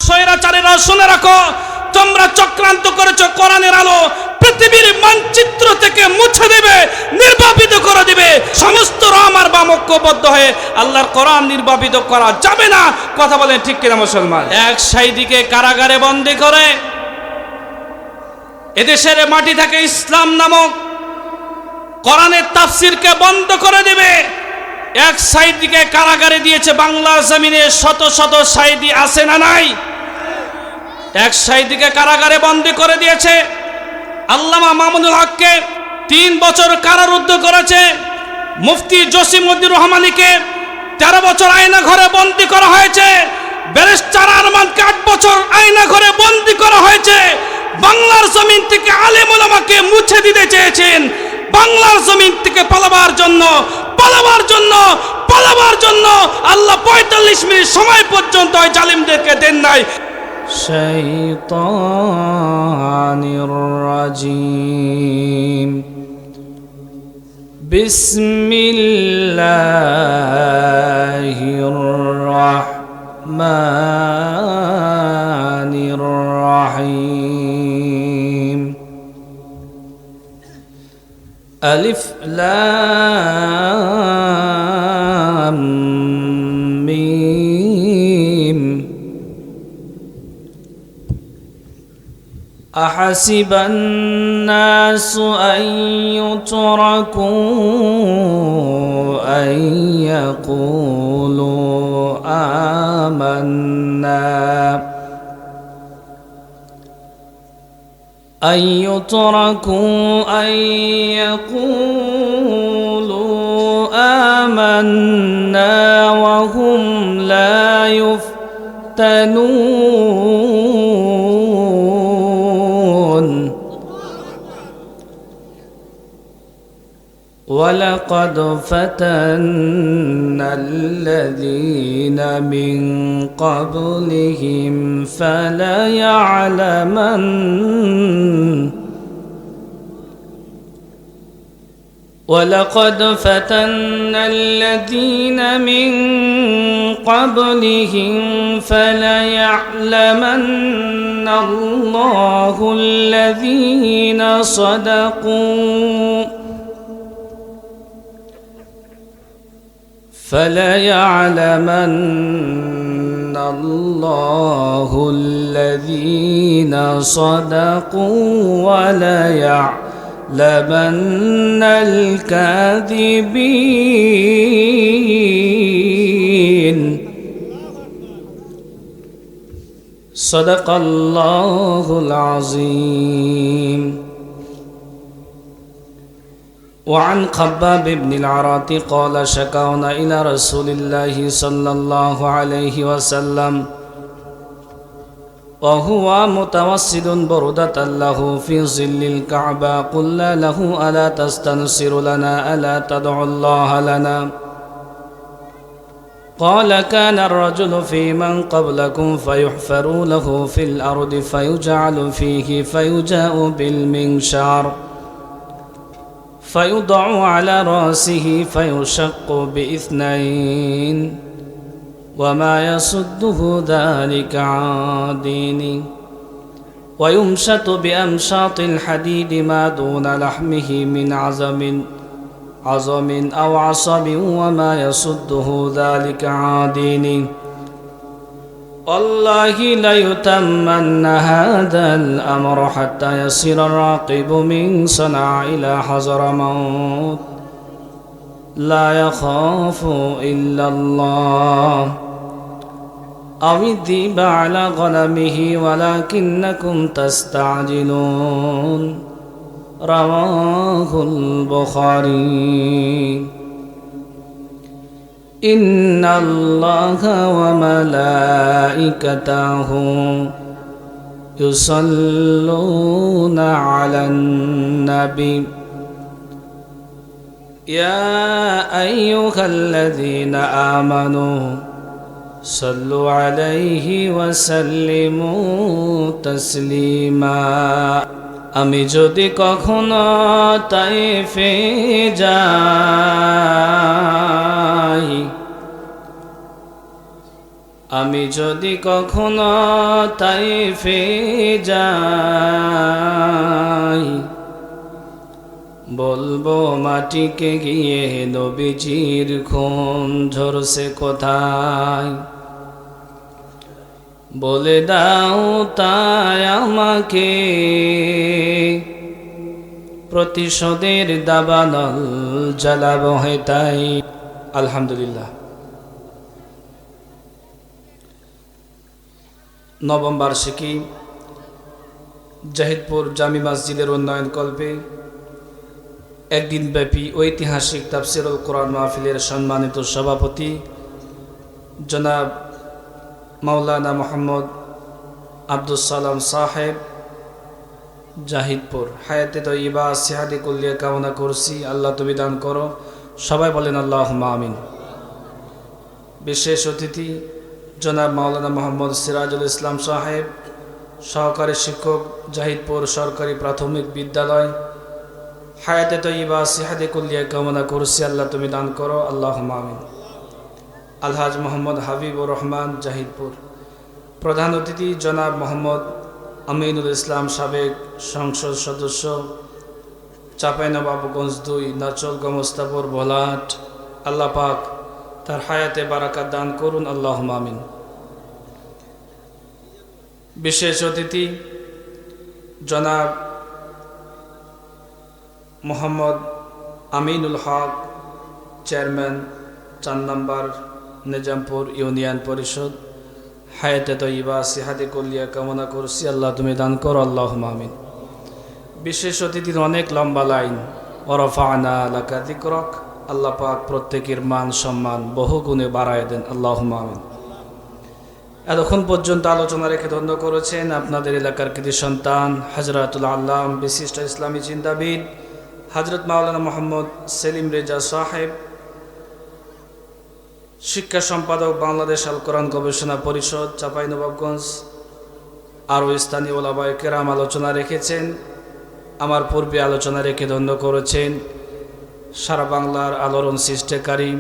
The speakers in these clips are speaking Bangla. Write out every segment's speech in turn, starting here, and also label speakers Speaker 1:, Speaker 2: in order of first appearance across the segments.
Speaker 1: স্বৈরাচারীরা শুনে রাখো, তোমরা চক্রান্ত করেছো কোরআনের আলো পৃথিবীর মানচিত্র থেকে মুছে দেবে, নির্বাপিত করে দিবে। সমস্ত রম আর বাম ঐক্যবদ্ধ হয়ে আল্লাহর কোরআন নির্বাপিত করা যাবে না। কথা বলেন ঠিক কিনা মুসলমান? এক সাইদিকে কারাগারে বন্দী করে এদেশের মাটি থেকে ইসলাম নামক কোরআনের তাফসিরকে বন্ধ করে দিবে। এক সাইদিকে কারাগারে দিয়েছে, বাংলার জমিনে শত শত সাইদি আছে না নাই? এক সাইদিকে কারাগারে বন্দী করে দিয়েছে। আল্লামা মামুনুল হককে 3 বছর কারারুদ্ধ করেছে। মুফতি জসিমউদ্দিন রহমানীকে 13 বছর আয়না ঘরে বন্দী করা হয়েছে। ব্যারিস্টার আরমানকে 8 বছর আয়না ঘরে বন্দী করা হয়েছে। বাংলার জমিন থেকে আলেম ওলামাকে মুছে দিতে চেয়েছেন। বাংলার জমিন থেকে পালাবার জন্য আল্লাহ 45 মিনিট সময় পর্যন্ত ওই জালিমদেরকে দেন নাই। শাইতানির রাজিম। বিসমিল্লাহির রাহমানির রাহিম। আলিফ লাম মিম। أحسب الناس أن يتركوا أن يقولوا آمنا أن يتركوا أن يقولوا آمنا وهم لا يفتنون ولقد فتنا الذين من قبلهم ولقد فتنا الذين من قبلهم فليعلمن الله الذين صدقوا فليعلمن الله الذين صدقوا وليعلمن الكاذبين. صدق الله العظيم. وعن خباب بن العرات قال شكونا إلى رسول الله صلى الله عليه وسلم وهو متوسد بردة له في ظل الكعبة قلنا له ألا تستنصر لنا ألا تدعو الله لنا قال كان الرجل في من قبلكم فيحفر له في الأرض فيجعل فيه فيجاء بالمنشار فيوضع على رأسه فيشق باثنين وما يصده ذلك عن دينه ويمشط بأمشاط الحديد ما دون لحمه من عظم أو عصب وما يصده ذلك عن دينه والله ليتمن هذا الأمر حتى يصير الراقب من صنعاء إلى حضرموت لا يخاف إلا الله أو الذئب على غنمه ولكنكم تستعجلون. رواه البخاري. إن الله وملائكته يصلون على النبي يا أيها الذين آمنوا صلوا عليه وسلموا تسليما. আমি যদি কখনো তাইফে যাই আমি যদি কখনো তাইফে যাই, বলবো মাটিকে গিয়ে নবীজির খুন ঝরছে কোথায়। বলে দাও তাই আমাকে, প্রতিশোধের দাবানল জ্বালাবো হে তাই। আলহামদুলিল্লাহ। নবম বার্ষিকী জাহিদপুর জামি মসজিদের উন্নয়ন কল্পে একদিন ব্যাপী ঐতিহাসিক তাফসিরুল কোরআন মাহফিলের সম্মানিত সভাপতি জনাব মাওলানা মোহাম্মদ আব্দুস সালাম সাহেব জাহিদপুর, হায়াতে তয়্যিবা সিহাদি কুল্লিয়া কামনা করছি। আল্লাহ তুমি দান করো, সবাই বলেন আল্লাহুম্মা আমিন। বিশেষ অতিথি জনাব মাওলানা মোহাম্মদ সিরাজুল ইসলাম সাহেব, সহকারী শিক্ষক জাহিদপুর সরকারি প্রাথমিক বিদ্যালয়, হায়াতে তয়্যিবা সিহাদি কুল্লিয়া কামনা করছি। আল্লাহ তুমি দান করো, আল্লাহুম্মা আমিন। আলহাজ মোহাম্মদ হাবিবুর রহমান জাহিদপুর। প্রধান অতিথি জনাব মোহাম্মদ আমিনুল ইসলাম, সাবেক সংসদ সদস্য, চাঁপাইনবাবগঞ্জ ২, নাচল গমস্তাপুর, ভোলাহাট। আল্লাহ পাক তার হায়াতে বারাকাত দান করুন, আল্লাহুম্মা আমিন। বিশেষ অতিথি জনাব মোহাম্মদ আমিনুল হক, চেয়ারম্যান ৪ নম্বর নিজামপুর ইউনিয়ন পরিষদ, হায়াতে তয়্যিবা সিহাদি কুল্লিয়া কামনা করছি। আল্লাহ তুমি দান করো, আল্লাহুম্মা আমিন। বিশেষ অতিথির অনেক লম্বা লাইন। ওয়ারাফা'না লাকা যিকরাক, আল্লাহ পাক প্রত্যেকের মান সম্মান বহু গুণে বাড়ায় দেন, আল্লাহুম্মা আমিন। এতক্ষণ পর্যন্ত আলোচনা রেখে ধন্য করেছেন আপনাদের এলাকার কৃতি সন্তান হযরতুল আল্লাম বিশিষ্ট ইসলামী চিন্তাবিদ হযরত মাওলানা মোহাম্মদ সেলিম রেজা সাহেব, শিক্ষা সম্পাদক বাংলাদেশ আল কোরআন গবেষণা পরিষদ, চাঁপাইনবাবগঞ্জ। আরও স্থানীয় ওলামায়ে কেরাম আলোচনা রেখেছেন। আমার পূর্বে আলোচনা রেখে ধন্য করেছেন সারা বাংলার আলোড়ন সৃষ্টিকারী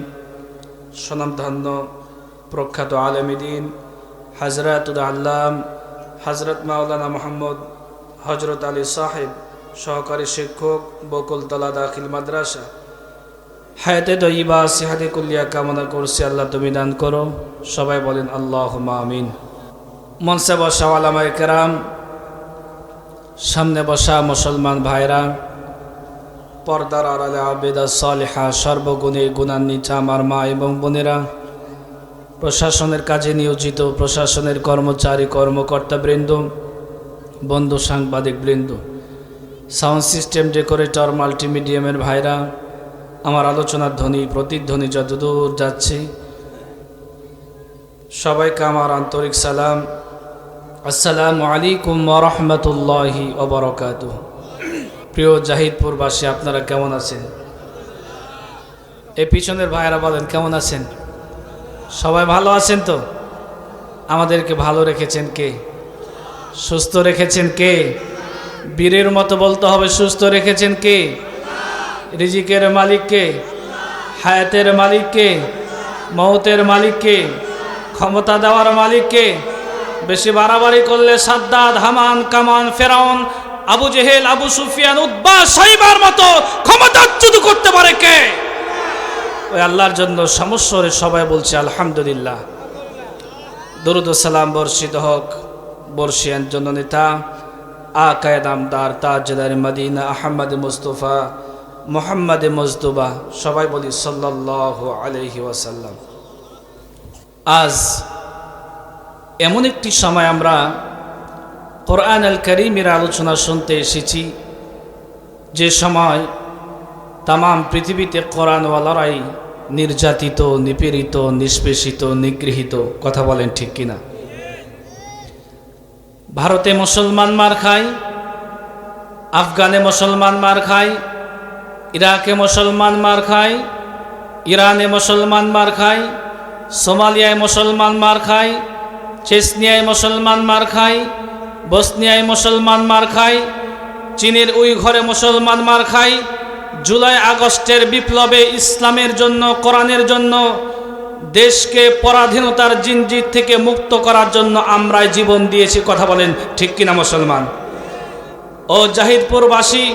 Speaker 1: স্বনামধন্য প্রখ্যাত আলেম দ্বীন হযরতুল আল্লাম হযরত মাওলানা মোহাম্মদ হযরত আলী সাহেব, সহকারী শিক্ষক, বকুলতলা দাখিল মাদ্রাসা, হায়াতে তয়্যিবা সিহাদি কুল্লিয়া কামনা করছি। আল্লাহ তুমি দান করো, সবাই বলেন আল্লাহুম্মা আমিন। মঞ্চে বসা ওলামায়ে কেরাম, সামনে বসা মুসলমান ভাইরা, পর্দার আড়ালে আবেদা সালেহা, সর্বগুণে গুণান্বিত আমার মা এবং বোনেরা, প্রশাসনের কাজে নিয়োজিত প্রশাসনের কর্মচারী কর্মকর্তাবৃন্দ, বন্ধু সাংবাদিক বৃন্দ, সাউন্ড সিস্টেম ডেকোরেটর, মাল্টিমিডিয়ামের ভাইরা, আমার আলোচনার ধ্বনি প্রতিধ্বনি যতদূর যাচ্ছে সবাইকে আমার আন্তরিক সালাম। আসসালামু আলাইকুম ওয়া রাহমাতুল্লাহি ওয়া বারাকাতুহু। প্রিয় জাহিদপুরবাসী, আপনারা কেমন আছেন? এই পিছনের ভাইরা বলেন কেমন আছেন? সবাই ভালো আছেন তো? আমাদেরকে ভালো রেখেছেন কে? সুস্থ রেখেছেন কে? বীরের মতো বলতে হবে, সুস্থ রেখেছেন কে? রিজিকের মালিক কে? হায়াতের মালিক কে? মওতের মালিক কে? ক্ষমতা দেওয়ার মালিক কে? বেশি বাড়াবাড়ি করলে সাদ্দাদ, হামান, কামান, ফেরাউন, আবু জেহেল, আবু সুফিয়ান, উতবা, সাইবার মতো ক্ষমতাচ্যুত করতে পারে কে? ওই আল্লাহর জন্য সমস্যরে সবাই বলছে আলহামদুলিল্লাহ। দরুদ ও সালাম বর্ষিত হোক বর্ষিয়ান জননেতা আকায়ে নামদার তাজদার মদিনা আহমদ মুস্তফা মুহাম্মদ মুজতবা, সবাই বলি সাল্লাল্লাহু আলাইহি ওয়াসাল্লাম। আজ এমন একটি সময় আমরা কোরআন আল কারীমের আলোচনা শুনতে এসেছি, যে সময় তাম পৃথিবীতে কোরআনওয়ালারাই নির্যাতিত, নিপীড়িত, নিষ্পেষিত, নিগৃহীত। কথা বলেন ঠিক কিনা? ভারতে মুসলমান মার খায়, আফগানে মুসলমান মার খায়, ইরাকে মুসলমান মার খায়, ইরানে মুসলমান মার খায়, সোমালিয়ায় মুসলমান মার খায়, চেচনিয়ায় মুসলমান মার খায়, বসনিয়ায় মুসলমান মার খায়, চীনের উইঘরে মুসলমান মার খায়। জুলাই আগস্টের বিপ্লবে ইসলামের জন্য, কোরআনের জন্য দেশকে পরাধীনতার জিনজির থেকে মুক্ত করার জন্য আমরাই জীবন দিয়েছি। কথা বলেন ঠিক কিনা মুসলমান? ও জাহিদপুরবাসী,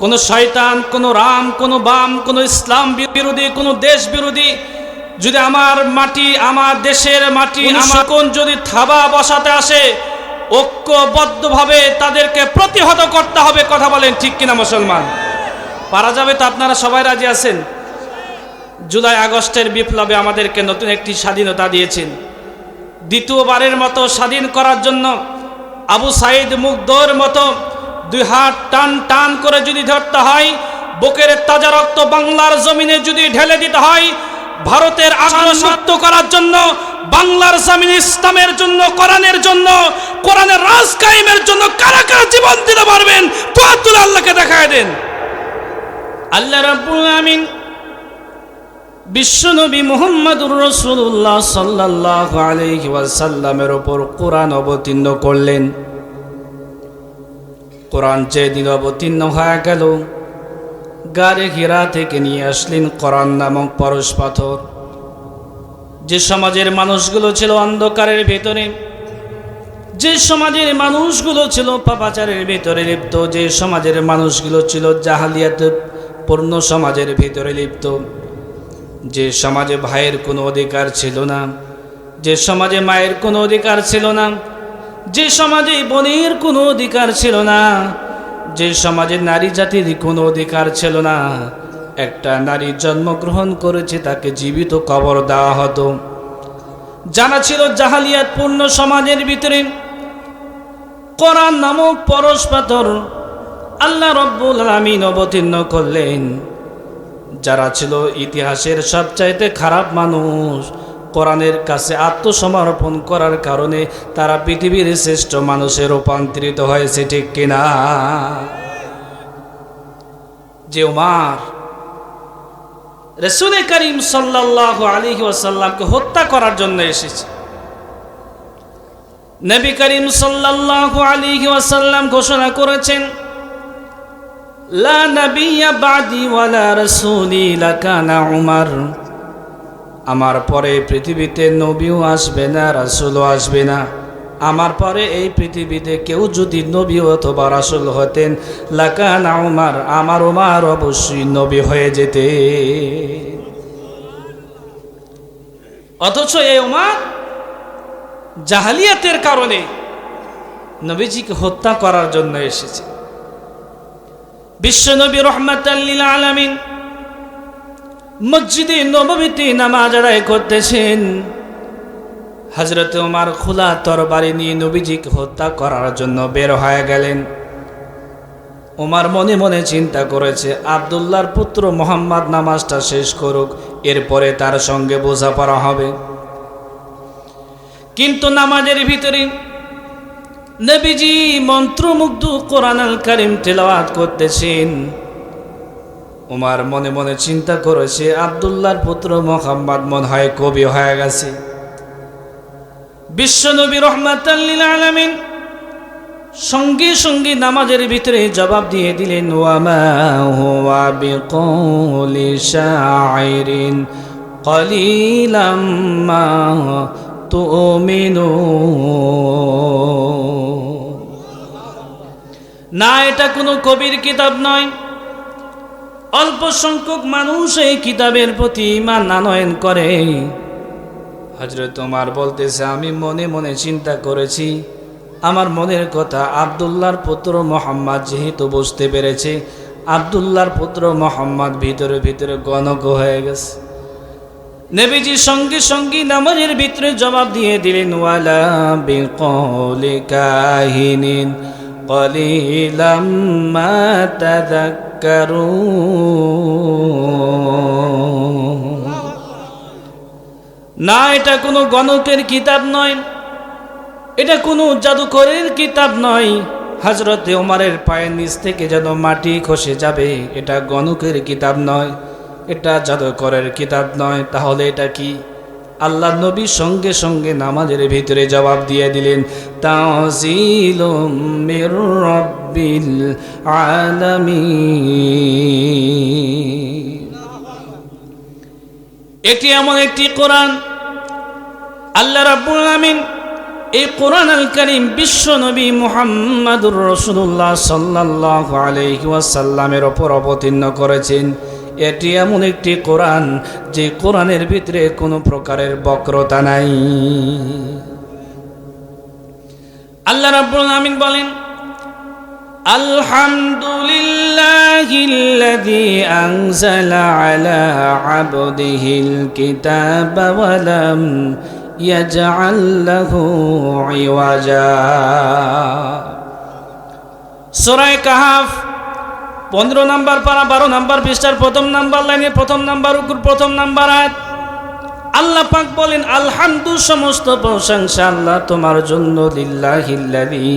Speaker 1: কোন শয়তান, কোন রাম, কোন বাম, কোন ইসলাম বিরোধী, কোন দেশ বিরোধী যদি আমার মাটি, আমার দেশের মাটি, আমার কোন যদি থাবা বসাতে আসে, ঐক্যবদ্ধভাবে তাদেরকে প্রতিহত করতে হবে। কথা বলেন ঠিক কিনা মুসলমান? পারা যাবে তো? আপনারা সবাই রাজি আছেন? জুলাই আগস্টের বিপ্লবে আমাদেরকে নতুন একটি স্বাধীনতা দিয়েছেন। দ্বিতীয়বারের মতো স্বাধীন করার জন্য আবু সাইদ মুগ্ধর মতো দুই হাত টান টান করে যদি ধরতে হয়, বুকের তাজা রক্ত বাংলার জমিনে যদি ঢেলে দিতে হয়, ভারতের আগ্রাসন মুক্ত করার জন্য, বাংলার জমিনে ইসলামের জন্য, কোরআনের জন্য, কোরআনের রাজ কায়েমের জন্য কারা কারা জীবন দিতে পারবেন? তোয়াতুল আল্লাহকে দেখায় দেন। আল্লাহ রাব্বুল আমিন বিশ্বনবী মুহাম্মদুর রাসূলুল্লাহ সাল্লাল্লাহু আলাইহি ওয়াসাল্লামের উপর কোরআন অবতীর্ণ করলেন। কোরআন যেদিন অবতীর্ণ হয়ে গেল, গারে হিরা থেকে নিয়ে আসলেন কোরআন নামক পরশ পাথর। যে সমাজের মানুষগুলো ছিল অন্ধকারের ভেতরে, যে সমাজের মানুষগুলো ছিল পাপাচারের ভেতরে লিপ্ত, যে সমাজের মানুষগুলো ছিল জাহালিয়াত পূর্ণ সমাজের ভেতরে লিপ্ত, যে সমাজে ভাইয়ের কোনো অধিকার ছিল না, যে সমাজে মায়ের কোনো অধিকার ছিল না, যে সমাজে বোনের কোনো অধিকার ছিল না, যে সমাজে নারী জাতির কোনো অধিকার ছিল না, একটা নারী জন্মগ্রহণ করেছে তাকে জীবিত কবর দেওয়া হতো। জানা ছিল জাহালিয়াত পূর্ণ সমাজের ভিতরে কোরআন নামক পরশ পাথর আল্লাহ রব্বুল আলামিন অবতীর্ণ করলেন। যারা ছিল ইতিহাসের সবচাইতে খারাপ মানুষ, কোরআনের কাছে আত্মসমর্পণ করার কারণে তারা পৃথিবীর শ্রেষ্ঠ মানুষে রূপান্তরিত হয়েছে। ঠিক কিনা? যে উমার রাসূল করিম সাল্লাল্লাহু আলাইহি ওয়াসাল্লামকে হত্যা করার জন্য এসেছে, নবী করিম সাল্লাল্লাহু আলাইহি ওয়াসাল্লাম ঘোষণা করেছেন, লা নাবিয়্যা বাদি ওয়ালা রাসূলি লাকানা উমার। আমার পরে পৃথিবীতে নবীও আসবে না, রাসূলও আসবে না। আমার পরে এই পৃথিবীতে কেউ যদি নবী অথবা রাসূল হতেন, লাকানা উমার, আমার উমার অবশ্যই নবী হয়ে যেতে। অথচ এই উমার জাহালিয়াতের কারণে নবীজিকে হত্যা করার জন্য এসেছে। বিশ্বনবী রাহমাতাল লিল আলামিন মসজিদে নববীতে নামাজ আদায় করতেছেন। হযরত ওমর খোলা তরবারি নিয়ে নবীজিকে হত্যা করার জন্য বের হয়ে গেলেন। ওমর মনে মনে চিন্তা করেছে, আব্দুল্লাহর পুত্র মুহাম্মদ নামাজটা শেষ করুক, এরপরে তার সঙ্গে বোঝাপড়া হবে। কিন্তু নামাজের ভিতরে নবীজি মন্ত্রমুগ্ধ কোরআনুল কারীম তেলাওয়াত করতেছেন। ওমর মনে মনে চিন্তা করেছে, আব্দুল্লাহর পুত্র মুহাম্মদ মনে হয় কবি হয়ে গেছে। বিশ্বনবী রাহমাতাল লিল আলামিন সঙ্গে সঙ্গে নামাজের ভিতরে জবাব দিয়ে দিলেন, ওয়া মা হুয়া বিকৌলি শাইরিন কলিলাম মা তুমিনুন। না, এটা কোনো কবির কিতাব নয়। অল্প সংখ্যক মানুষ এই কিতাবের প্রতি ঈমান আনয়ন করে। হযরত ওমর বলতেছে, আমি মনে মনে চিন্তা করেছি, আমার মনের কথা আব্দুল্লাহর পুত্র মুহাম্মদ যেহেতু বুঝতে পেরেছে, আব্দুল্লাহর পুত্র মুহাম্মদ ভিতরে ভিতরে গণক হয়ে গেছে। নবীজি সঙ্গে সঙ্গে নামাজের ভিতরে জবাব দিয়ে দিলেন, ওয়ালা বিকৌলি কাহিনিন কলিলাম মা তাযাক্কারুন। না, এটা কোনো গণকের কিতাব নয়, এটা কোনো জাদুকরের কিতাব নয়। হযরত ওমরের পায়ের নিচ থেকে যেন মাটি খসে যাবে, এটা গণকের কিতাব নয়, এটা জাদুকরের কিতাব নয়। তাহলে এটা কি? আল্লাহ নবী সঙ্গে সঙ্গে নামাজের ভিতরে জবাব দিয়ে দিলেন, তানজিলুম মির রাব্বিল আলামিন। এটি এমন একটি কোরআন, আল্লাহ রাব্বুল আলামিন এই কোরআন আল কারীম বিশ্ব নবী মুহাম্মদুর রাসূলুল্লাহ সাল্লাল্লাহু আলাইহি ওয়াসাল্লামের উপর অবতীর্ণ করেছেন। এটি এমন একটি কোরআন যে কোরআনের ভিতরে কোনো প্রকারের বক্রতা নাই। আল্লাহ রাব্বুল আলামিন বলেন, আলহামদুলিল্লাহিল্লাযী আনজালা আলা আবদিহিল কিতাবা ওয়া লাম ইয়াজআল লাহু ইওয়াজা। সূরা কাহফ 15 নম্বর পারা 12 নম্বর পৃষ্ঠার প্রথম নম্বর লাইনে প্রথম নম্বর রুকুর প্রথম নম্বর আয়াত। আল্লাহ পাক বলেন, আলহামদু সমস্ত প্রশংসা আল্লাহ তোমার জন্য, লিল্লাহিল্লাযী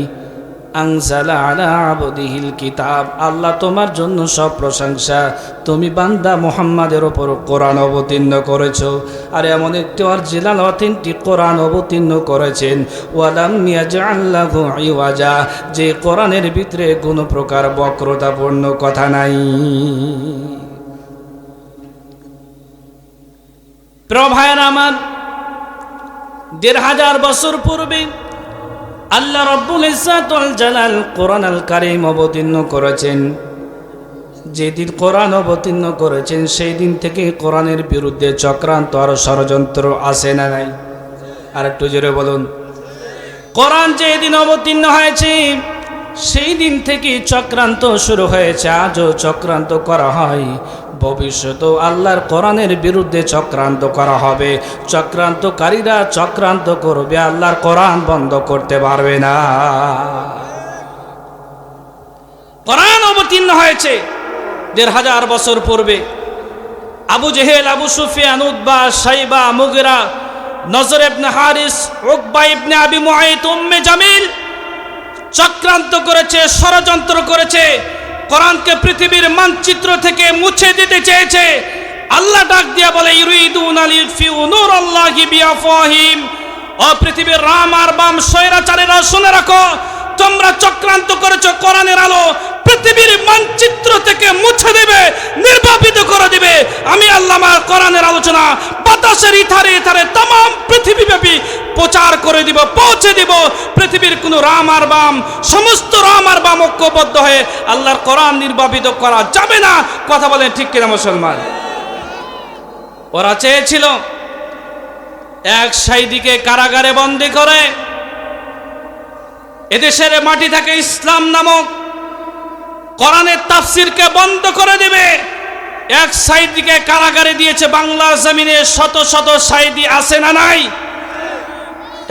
Speaker 1: আনজালা আলা আবদিহিল কিতাব, আল্লাহ তোমার জন্য সব প্রশংসা, তুমি বান্দা মুহাম্মাদের উপর কোরআন অবতীর্ণ করেছো। আর এমন একটি অরিজিনাল অথেন্টিক কোরআন অবতীর্ণ করেছেন, ওয়ালাম ইয়াজআল লাহু ইওয়াজা, যে কোরআনের ভিতরে কোনো প্রকার বক্রতাপূর্ণ কথা নাই। প্রিয় ভাইয়েরা আমার, ১৫০০ বছর পূর্বে আল্লাহ রাব্বুল ইজ্জাত ওয়াল জালাল কোরআন আল কারীম অবতীর্ণ করেছেন। যেদিন কোরআন অবতীর্ণ করেছেন সেই দিন থেকে কোরআনের বিরুদ্ধে চক্রান্ত আর ষড়যন্ত্র আছে না নাই? আর একটু জোরে বলুন। কোরআন যেদিন অবতীর্ণ হয়েছে সেই দিন থেকে চক্রান্ত শুরু হয়েছে, আজও চক্রান্ত করা হয়, ভবিষ্যতেও আল্লাহর কোরআনের বিরুদ্ধে চক্রান্ত করা হবে। চক্রান্তকারীরা চক্রান্ত করবে, আল্লাহর কোরআন বন্ধ করতে পারবে না। কোরআন অবতীর্ণ হয়েছে ১৫০০ বছর পূর্বে। আবু জেহেল, আবু সুফিয়ান, উতবা, শাইবা, মুগিরা, নজর ইবনে হারিস, উকবা ইবনে আবি মুআইত, উম্মে জামিল চক্রান্ত করেছে, ষড়যন্ত্র করেছে, কোরআনকে পৃথিবীর মানচিত্র থেকে মুছে দিতে চেয়েছে। আল্লাহ ডাক দিয়া বলে, ইউরিদুনা লিউতফিউ নূরাল্লাহি বিআফওয়াহিম, ও পৃথিবীর রাম আর বাম স্বৈরাচারীরা শুনে রাখো, তোমরা চক্রান্ত করেছো কোরআনের আলো পৃথিবীর মানচিত্র থেকে মুছে দেবে, নির্বাপিত করে দিবে। আমি আল্লাহ আমার কোরআনের আলোচনা বাতাসের ইথারে ইথারে तमाम পৃথিবীব্যাপী প্রচার করে দিব, পৌঁছে দিব। পৃথিবীর কোনো রাম আর বাম, সমস্ত রাম আর বাম ঐক্যবদ্ধ হয়ে আল্লাহর কোরআন নির্বাপিত করা যাবে না। কথা বলেন ঠিক কিনা মুসলমান? ওরা চেয়েছিল এক সাইদিকে কারাগারে বন্দী করে এদেশের মাটি থেকে ইসলাম নামক কোরআনের তাফসিরকে বন্ধ করে দিবে। এক সাইদিকে কারাগারে দিয়েছে, বাংলার জমিনে শত শত সাইদি আছে না নাই?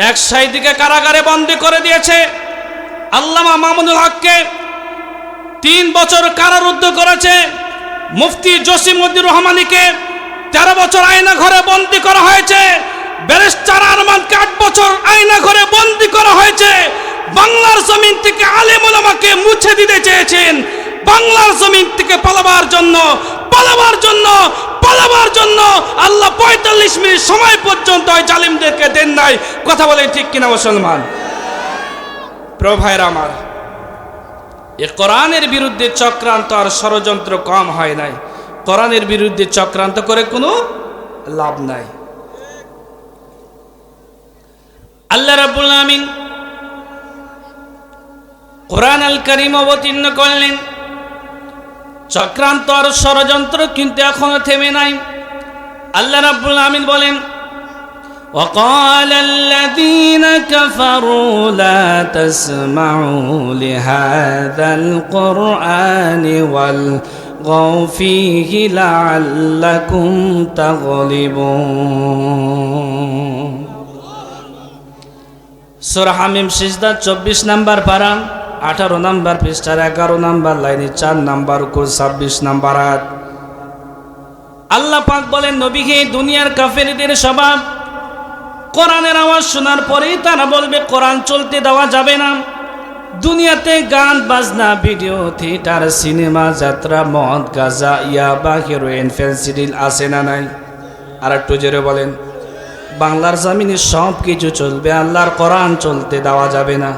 Speaker 1: এক সাইদিকে কারাগারে বন্দী করে দিয়েছে। আল্লামা মামুনুল হককে 3 বছর কারারুদ্ধ করেছে। মুফতি জসিমউদ্দিন রহমানীকে 13 বছর আয়না ঘরে বন্দী করা হয়েছে। ব্যারিস্টার আরমানকে 8 বছর আয়না ঘরে বন্দী করা হয়েছে। বাংলার জমিন থেকে আলেম ওলামাকে মুছে দিতে চেয়েছেন। বাংলার জমিন থেকে পালাবার জন্য আল্লাহ 45 মিনিট সময় পর্যন্ত ওই জালিমদেরকে দেন নাই। কথা বলেন ঠিক কিনা মুসলমান? প্রিয় ভাইরা আমার, এই কোরআনের বিরুদ্ধে চক্রান্ত আর ষড়যন্ত্র কম হয় নাই। কোরআনের বিরুদ্ধে চক্রান্ত করে কোনো লাভ নাই। আল্লাহ রাব্বুল আলামিন কোরআন আল কারীম অবতীর্ণ করলেন। চক্রান্ত আর ষড়যন্ত্র কিন্তু এখনো থেমে নাই। আল্লাহ রাব্বুল আলামিন বলেন, وقال الذين كفروا لا تسمعوا لهذا القرآن والغوا فيه لعلكم تغلبون। সূরা হামিম সিজদা 24 নম্বর পারা 18 নম্বর পৃষ্ঠার 11 নম্বর লাইনে 4 নম্বর রুকুর 26 নম্বর আয়াত। আল্লাহ পাক বলেন, নবীকে দুনিয়ার কাফেরদের স্বভাব, কোরআনের আওয়াজ শোনার পরেই তারা বলবে কোরআন চলতে দেওয়া যাবে না। দুনিয়াতে গান বাজনা, ভিডিও, থিয়েটার, সিনেমা, যাত্রা, মদ, গাঁজা, ইয়াবা, হেরোইন, ফেন্সিডিল আছে না নাই? আর একটু জোরে বলেন। বাংলার জমিনে সব কিছু চলবে, আল্লাহর কোরআন চলতে দেওয়া যাবে না।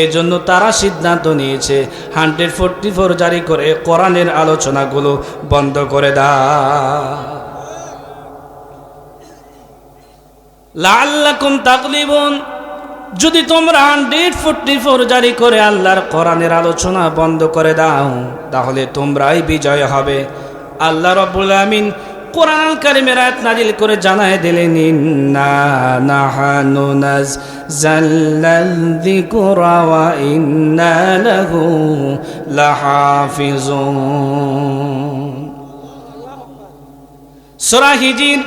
Speaker 1: এজন্য তারা সিদ্ধান্ত নিয়েছে 144 জারি করে কোরআনের আলোচনাগুলো বন্ধ করে দাও। লাআল্লাকুম তাগলিবুন, যদি তোমরা 144 জারি করে আল্লাহর কোরআনের আলোচনা বন্ধ করে দাও তাহলে তোমরাই বিজয় হবে। আল্লাহ রাব্বুল আমিন কোরআন কারীমের আয়াত নাজিল করে জানায় দিলেন, ইন্না নাহানু নাযালনাল যিকরা ওয়া ইন্না লাহু লাহাফিজুন। সূরা হিজর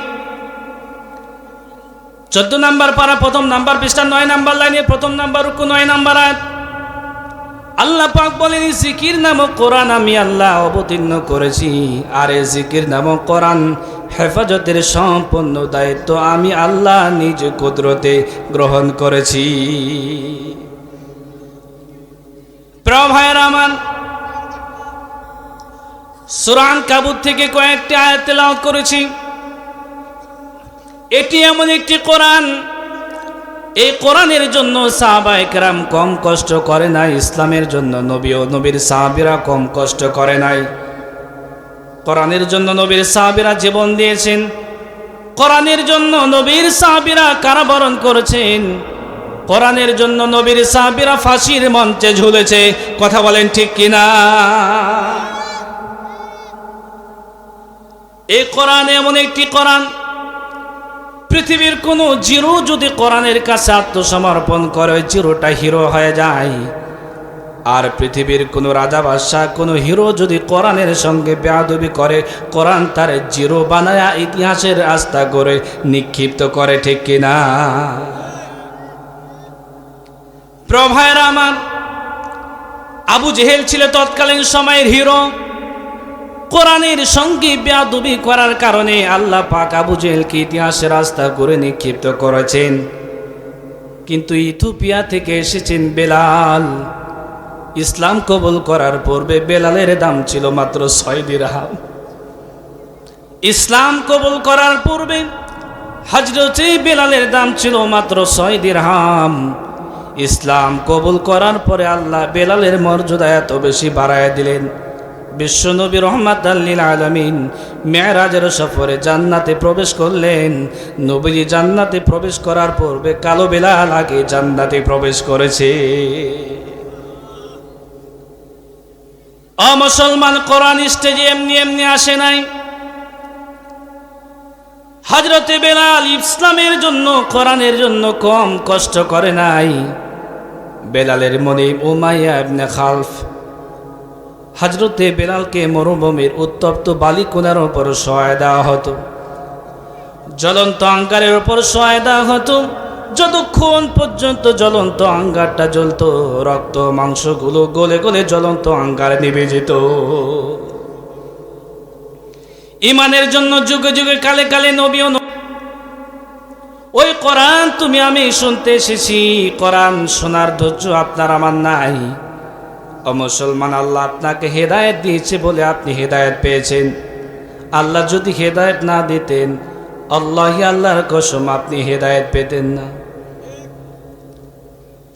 Speaker 1: 14 নম্বর পারা, প্রথম নাম্বার পৃষ্ঠা 9 নম্বর লাইনে প্রথম নাম্বার রুকু 9 নম্বর আয়াত। আল্লাহ পাক বলেন, জিকির নামক কোরআন আমি আল্লাহ অবতীর্ণ করেছি, আর এই জিকির নামক কোরআন হেফাজতের সম্পূর্ণ দায়িত্ব আমি আল্লাহ নিজ কুদরতে গ্রহণ করেছি। প্রিয় ভাইয়েরা আমার, সূরা আনকাবুত থেকে কয়েকটি আয়াত তেলাওয়াত করেছি। এটি এমন একটি কোরআন, এই কোরআনের জন্য সাহাবায়ে কেরাম কম কষ্ট করে নাই, ইসলামের জন্য নবী ও নবীর সাহাবীরা কম কষ্ট করে নাই। কোরআনের জন্য নবীর সাহাবীরা জীবন দিয়েছেন, কোরআনের জন্য নবীর সাহাবীরা কারাবরণ করেছেন, কোরআনের জন্য নবীর সাহাবীরা ফাঁসির মঞ্চে ঝুলেছে। কথা বলেন ঠিক কিনা? এই কোরআন এমন একটি কোরআন, পৃথিবীর কোনো জিরো যদি কোরআনের কাছে আত্মসমর্পণ করে জিরোটা হিরো হয়ে যায়। আর পৃথিবীর কোনো রাজা বাদশাহ কোনো হিরো যদি কোরআনের সঙ্গে বেয়াদবি করে কোরআন তার জিরো বানায়া ইতিহাসের রাস্তা করে নিক্ষিপ্ত করে। ঠিক কিনা? প্রিয় ভাইয়েরা আমার, আবু জেহেল ছিল তৎকালীন সময়ের হিরো। কোরআনের সঙ্গে বেয়াদবি করার কারণে আল্লাহ পাক আবু জেহেলকে ইতিহাসের রাস্তা করে নিক্ষিপ্ত করেছেন। কিন্তু ইথিওপিয়া থেকে এসেছেন বেলাল। ইসলাম কবুল করার পূর্বে বেলালের দাম ছিল মাত্র 6 দিরহাম। ইসলাম কবুল করার পূর্বে হযরতে বেলালের দাম ছিল মাত্র 6 দিরহাম। ইসলাম কবুল করার পরে আল্লাহ বেলালের মর্যাদা এত বেশি বাড়ায় দিলেন। বিশ্বনবী রাহমাতাল লিল আলামিন মেরাজের সফরে জান্নাতে প্রবেশ করলেন। নবী জান্নাতে প্রবেশ করার পূর্বে কালো বেলাল আগে জান্নাতে প্রবেশ করেছে। মুসলমান, কোরআন স্টেজে এমনি এমনি আসে নাই। হযরতে বেলাল ইসলামের জন্য কোরআনের জন্য কম কষ্ট করে নাই। বেলালের মনে উমাইয়া ইবনে খালফ হযরতে বেলালকে মরুভূমির উত্তপ্ত বালিকোনার উপর শোয়ায় দেওয়া হতো, জ্বলন্ত আঙ্গারের উপর শোয়ায় দেওয়া হতো। যতক্ষণ পর্যন্ত জ্বলন্ত আঙ্গারটা জ্বলতো রক্ত মাংসগুলো গলে গলে জ্বলন্ত আঙ্গারে নিভে যেত। ইমানের জন্য যুগে যুগে কালে কালে নবী ও ওই কোরআন তুমি আমি শুনতে এসেছি, কোরআন শোনার ধৈর্য আপনার আমার নাই। ও মুসলমান, আল্লাহ আপনাকে হেদায়েত দিয়েছে বলে আপনি হেদায়েত পেয়েছেন। আল্লাহ যদি হেদায়েত না দিতেন আল্লাহর কসম আপনি হেদায়েত পেতেন না।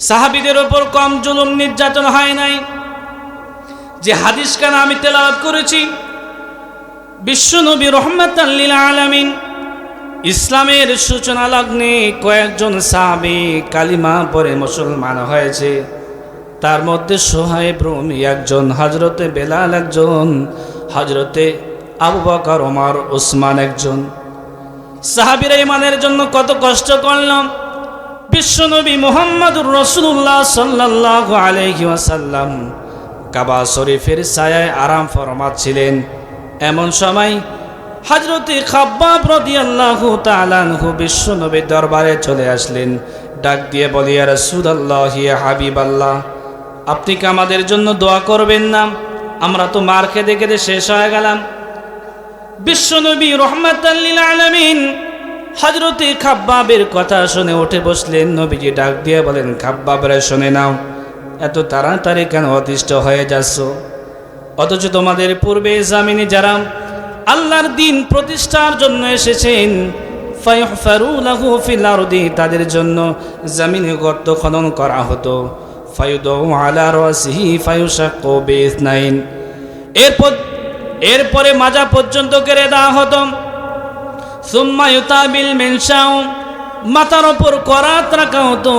Speaker 1: সাহাবীদের উপর কম জুলুম নির্যাতন হয় নাই। যে হাদিস কান আমি তেলাওয়াত করেছি, বিশ্বনবী রাহমাতাল লিল আলামিন ইসলামের সূচনা লগ্নে কয়েকজন সাহাবী কালিমা পড়ে মুসলমান হয়েছে। তার মধ্যে সোহাইব রুমি একজন, হযরতে বেলাল একজন, হযরতে আবু বকর, ওমর, ওসমান একজন। সাহাবীরা ইমানের জন্য কত কষ্ট করলাম। বিশ্বনবী মুহাম্মদুর রাসূলুল্লাহ সাল্লাল্লাহু আলাইহি ওয়াসাল্লাম কাবা শরীফের ছায়ায় আরাম ফরমাচ্ছিলেন। এমন সময় হযরতে খাব্বাব রাদিয়াল্লাহু তাআলা আনহু বিশ্বনবীর দরবারে চলে আসলেন। ডাক দিয়ে বলে, ইয়া রাসূলুল্লাহ, ইয়া হাবিবাল্লাহ, আপনি কি আমাদের জন্য দোয়া করবেন না? আমরা তো মার খেতে খেতে শেষ হয়ে গেলাম। বিশ্বনবী রাহমাতাল লিল আলামিন হযরতে খাব্বাবের কথা শুনে উঠে বসলেন। নবীজি ডাক দিয়ে বলেন, খাব্বাব রে, শুনে নাও, এত তাড়াতাড়ি কেন অতিষ্ঠ হয়ে যাচ্ছ? অথচ তোমাদের পূর্বে জামিনে যারা আল্লাহর দ্বীন প্রতিষ্ঠার জন্য এসেছেন, ফায়ুহফারু লাহু ফিল আরদি, তাদের জন্য জমিনে গর্ত খনন করা হতো। ফায়ুদউ আলা রাসিহি ফায়ুশাক্কু বিইসনাইন, এরপরে মাজা পর্যন্ত কেড়ে দেওয়া হতো। সুম্মা ইউতাবিল মিনশাউ, মাথার ওপর করাত রাখা হতো,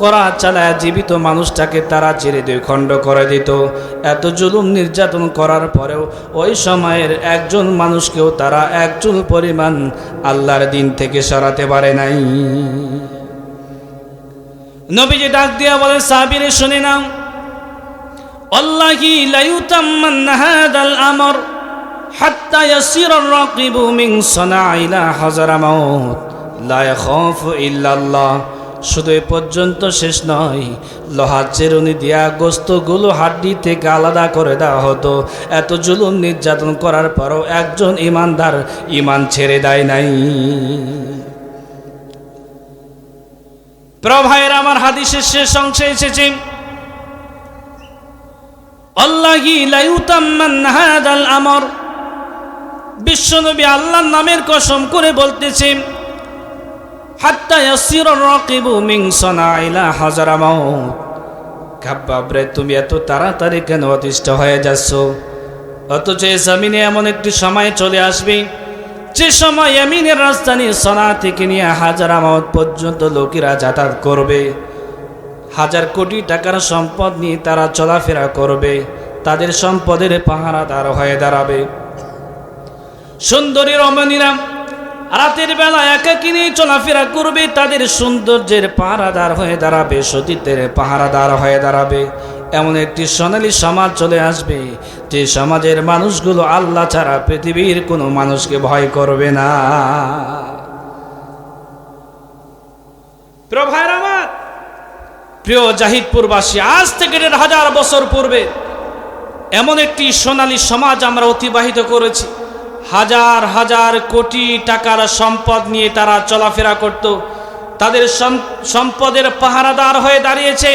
Speaker 1: করাত চালায় জীবিত মানুষটাকে তারা ছেড়ে দুই খণ্ড করে দিত। এত জুলুম নির্যাতন করার পরেও ওই সময়ের একজন মানুষকেও তারা এক চুল পরিমাণ আল্লাহর দিন থেকে সরাতে পারে নাই। নবীজি ডাক দিয়া বলেন, সাহাবীরা শুনে নাও, আল্লাহি লা ইউতাম্মান্না হাদাল আমর হাত্তা ইয়াসিরা আর-রাকিবু মিন সানা ইলা হাজারামাউত লা ইয়াখাফু ইল্লাল্লাহ। শুধু এ পর্যন্ত শেষ নয়, লোহার চেরুনি দিয়া গোস্তগুলো হাড্ডি থেকে আলাদা করে দেওয়া হতো। এত জুলুম নির্যাতন করার পরও একজন ইমানদার ইমান ছেড়ে দেয় নাই। প্রিয় ভাইয়েরা আমার, হাদিসের শেষ অংশে এসেছে, আল্লাহি লা ইউতাম্মান্না হাদাল আমর, বিশ্বনবী আল্লাহর নামের কসম করে বলতেছেন, হাত্তা ইয়াসিরা আর-রাকিবু মিন সানা ইলা হাজারামাউত। কাব্বাবরে, তুমি এত তাড়াতাড়ি কেন অতিষ্ঠ হয়ে যাচ্ছ? অথচ এই জমিনে এমন একটি সময় চলে আসবে যে সময় ইয়ামিনের রাজধানী সানা থেকে নিয়ে হাজারামাউত পর্যন্ত লোকেরা যাতায়াত করবে। হাজার কোটি টাকার সম্পদ নিয়ে তারা চলাফেরা করবে, তাদের সম্পদের পাহারাদার হয়ে দাঁড়াবে। সুন্দরী রমণীরা রাতের বেলা একাকী নিয়ে চলাফেরা করবে, তাদের সৌন্দর্যের পাহারাদার হয়ে দাঁড়াবে, সতীত্বের পাহারাদার হয়ে দাঁড়াবে। এমন একটি সোনালী সমাজ চলে আসবে যে সমাজের মানুষগুলো আল্লাহ ছাড়া পৃথিবীর কোনো মানুষকে ভয় করবে না। প্রিয় ভাইরা আমার, প্রিয় জাহিদপুরবাসী, আজ থেকে 1000 বছর পূর্বে এমন একটি সোনালী সমাজ আমরা অতিবাহিত করেছি। হাজার হাজার কোটি টাকার সম্পদ নিয়ে তারা চলাফেরা করত, তাদের সম্পদের পাহারাদার হয়ে দাঁড়িয়েছে।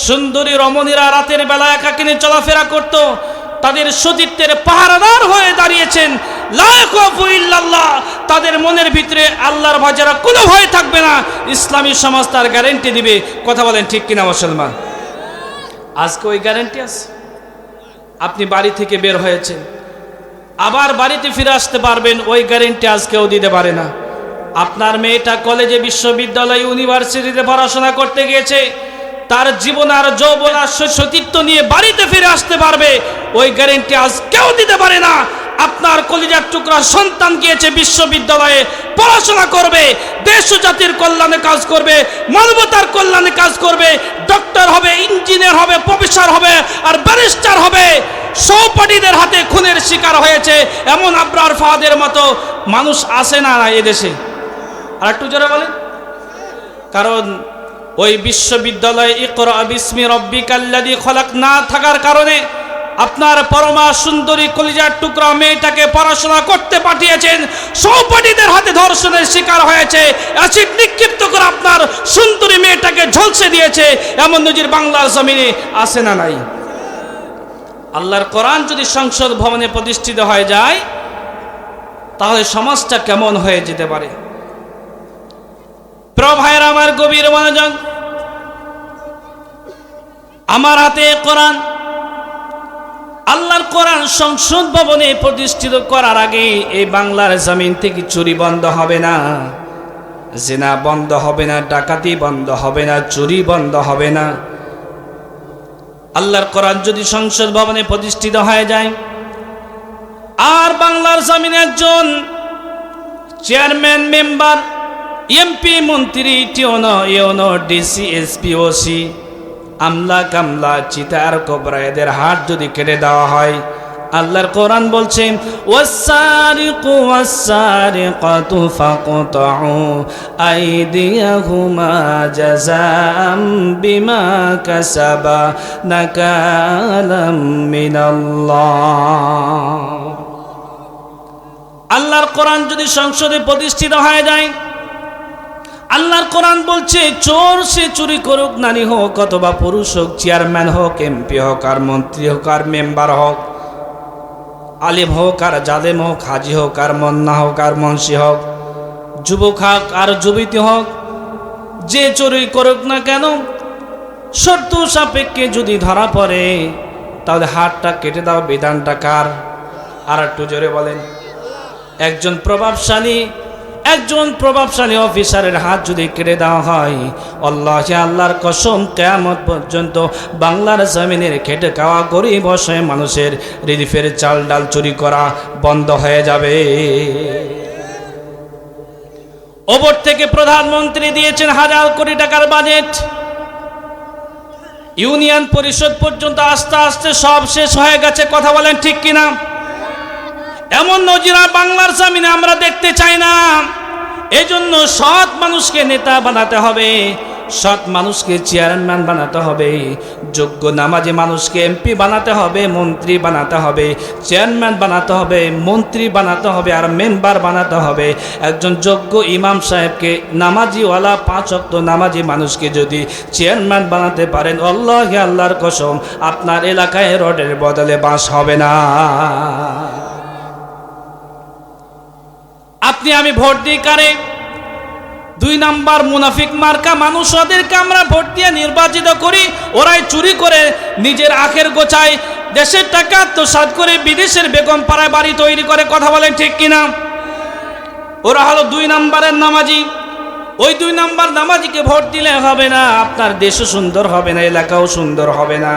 Speaker 1: সুন্দরী রমণীরা রাতের বেলা একাকিনী চলাফেরা করত, তাদের সতীত্বের পাহারাদার হয়ে দাঁড়িয়েছেন। লা ইয়াখাফু ইল্লাল্লাহ, তাদের মনের ভিতরে আল্লাহর ভয় যারা কোনো ভয় থাকবে না, ইসলামী সমাজ তার গ্যারেন্টি দিবে। কথা বলেন ঠিক কিনা মুসলমান? আজকে ওই গ্যারেন্টি আছে। আপনি বাড়ি থেকে বের হয়েছেন, আবার বাড়িতে ফিরে আসতে পারবেন, ওই গ্যারেন্টি আজ কেউ দিতে পারে না। আপনার মেয়েটা কলেজে, বিশ্ববিদ্যালয়ে, ইউনিভার্সিটিতে পড়াশোনা করতে গিয়েছে, তার জীবন আর যৌবন আর সতীত্ব নিয়ে বাড়িতে ফিরে আসতে পারবে, ওই গ্যারেন্টি আজ কেউ দিতে পারে না। আপনার কলিজার টুকরা সন্তান গিয়েছে বিশ্ববিদ্যালয়ে পড়াশোনা করবে, দেশ ও জাতির কল্যাণে কাজ করবে, মানবতার কল্যাণে কাজ করবে, ডক্টর হবে, ইঞ্জিনিয়ার হবে, প্রফেসর হবে আর ব্যারিস্টার হবে। সহপাঠীদের হাতে খুনের শিকার হয়েছে এমন আবরার ফাহাদের মতো মানুষ আসে না এদেশে। আর একটু জোরে বলেন। কারণ ওই বিশ্ববিদ্যালয়ে ইকরা বিসমি রাব্বিকাল্লাযী খলাক না থাকার কারণে আপনার পরমা সুন্দরী কলিজার টুকরা মেয়েটাকে পড়াশোনা করতে পাঠিয়েছেন, সহপাঠীদের হাতে ধর্ষণের শিকার হয়েছে, অ্যাসিড নিক্ষিপ্ত করে আপনার সুন্দরী মেয়েটাকে ঝলসে দিয়েছে। এমন নজির বাংলার জমিনে আছে না নাই? আল্লাহর কোরআন যদি সংসদ ভবনে প্রতিষ্ঠিত হয়ে যায়, তাহলে সমাজটা কেমন হয়ে যেতে পারে? প্রিয় ভাইয়েরা আমার, গভীর মনোযোগ। আমার হাতে কোরআন, আল্লাহর কোরআন সংসদ ভবনে প্রতিষ্ঠিত করার আগে এই বাংলার জমিন থেকে চুরি বন্ধ হবে না, জিনা বন্ধ হবে না, ডাকাতি বন্ধ হবে না, চুরি বন্ধ হবে না। আল্লাহর কোরআন যদি সংসদ ভবনে প্রতিষ্ঠিত হয়ে যায়, আর বাংলার জমিনে একজন চেয়ারম্যান, মেম্বার, এমপি, মন্ত্রী, ইউনো, ডিসি, এসপি, ওসি, আমলা, কামলা, চিতার, কোবরা এদের হাত যদি কেটে দেওয়া হয়, আল্লাহর কোরআন বলছে ওয়াসারিকু ওয়াসারিকাতু ফাকতাউ আইদিয়াহুমা জাযাম বিমা কাসাবা নাকালাম মিনাল্লাহ। আল্লাহর কোরআন যদি সংসদে প্রতিষ্ঠিত হয়ে যায়, আল্লাহর কোরআন বলছে চোর সে চুরি করুক, নারী হোক অথবা পুরুষ হোক, চেয়ারম্যান হোক, এমপি হোক আর মন্ত্রী হোক আর মেম্বার হোক, আলিম হোক আর জালেম হোক, হাজি হোক আর মন্না হোক আর মুন্সি হোক, যুবক হোক আর যুবতী হোক, যে চুরি করুক না কেন, শর্ত সাপেক্ষে যদি ধরা পড়ে তাহলে হাতটা কেটে দাও। বিধানটা কার? আর একটু জোরে বলেন। একজন প্রভাবশালী, একজন প্রভাবশালী অফিসারের হাত যদি কেটে দেওয়া হয়, আল্লাহর কসম কিয়ামত পর্যন্ত বাংলার জমিনের খেটে খাওয়া গরিব অসহায় মানুষের রিলিফের চাল ডাল চুরি করা বন্ধ হয়ে যাবে। ওপর থেকে প্রধানমন্ত্রী দিয়েছেন 1000 কোটি টাকার বাজেট, ইউনিয়ন পরিষদ পর্যন্ত আস্তে আস্তে সব শেষ হয়ে গেছে। কথা বলেন ঠিক কিনা? এমন নজির বাংলার জমিনে আমরা দেখতে চাই না। এজন্য সৎ মানুষকে নেতা বানাতে হবে, সৎ মানুষকে চেয়ারম্যান বানাতে হবে, যোগ্য নামাজি মানুষকে এমপি বানাতে হবে, মন্ত্রী বানাতে হবে, চেয়ারম্যান বানাতে হবে, মন্ত্রী বানাতে হবে, আর মেম্বার বানাতে হবে। একজন যোগ্য ইমাম সাহেবকে নামাজিওয়ালা 5 ওয়াক্ত নামাজি মানুষকে যদি চেয়ারম্যান বানাতে পারেন, আল্লাহর কসম আপনার এলাকায় রোডের বদলে বাঁশ হবে না। আপনি আমি ভোট দিই কারে? 2 নাম্বার মুনাফিক মার্কা মানুষ, ওদেরকে আমরা ভোট দিয়ে নির্বাচিত করি। ওরাই চুরি করে নিজের আখের গোছায়, দেশের টাকা আত্মসাৎ করে বিদেশের বেগম পাড়ায় বাড়ি তৈরি করে। কথা বলেন ঠিক কিনা? ওরা হলো 2 নাম্বারের নামাজি। ওই 2 নাম্বার নামাজিকে ভোট দিলে হবে না, আপনার দেশও সুন্দর হবে না, এলাকাও সুন্দর হবে না,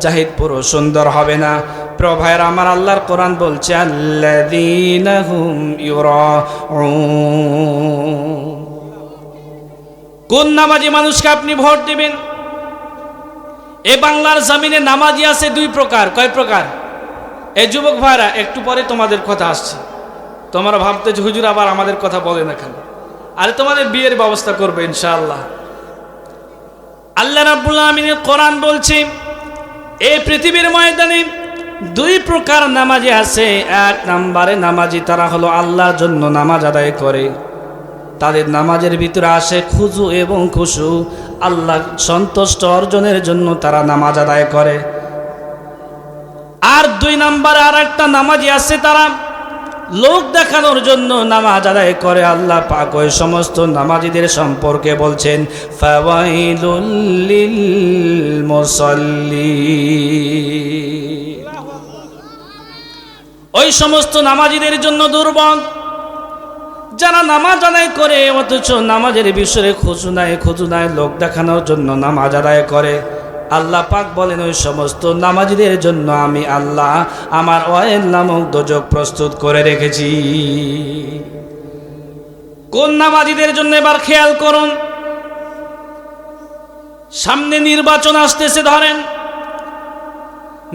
Speaker 1: জাহিদপুরও সুন্দর হবে না। প্রিয় ভাইরা আমার, আল্লাহর কোরআন বলছে আল্লাযীনা হুম ইউরাউন। কোন নামাজি মানুষকে আপনি ভোট দিবেন? এই বাংলার জমিনে নামাজি আছে 2 প্রকার। কয় প্রকার? এই যুবক ভাইরা, একটু পরে তোমাদের কথা আসছে। তোমরা ভাবতে যে হুজুর আবার আমাদের কথা বলে না কেন? আরে তোমাদের বিয়ের ব্যবস্থা করবে ইনশাআল্লাহ। আল্লাহ রাব্বুল আমিনের কোরআন বলছে এই পৃথিবীর ময়দানে 2 প্রকার নামাজি আছে। 1 নম্বরে নামাজি, তারা হলো আল্লাহর জন্য নামাজ আদায় করে, তাদের নামাজের ভিতরে আসে খুজু এবং খুশু, আল্লাহ সন্তুষ্ট অর্জনের জন্য তারা নামাজ আদায় করে। আর 2 নম্বরে আর একটা নামাজি আছে, তারা লোক দেখানোর জন্য নামাজ আদায় করে। আল্লাহ পাক ওই সমস্ত নামাজিদের সম্পর্কে বলছেন ফাওয়াইলুল লিল মুসাল্লিন। ওই সমস্ত নামাজিদের জন্য দুর্ভোগ, যারা নামাজ আদায় করে অথচ নামাজের বিষয়ে খুশু নাই, লোক দেখানোর জন্য নামাজ আদায় করে। আল্লাহ পাক বলেন ওই সমস্ত নামাজিদের জন্য আমি আল্লাহ আমার ওয়াইল নামক দোজখ প্রস্তুত করে রেখেছি। কোন নামাজিদের জন্য এবার খেয়াল করুন। সামনে নির্বাচন আসতেছে, ধরেন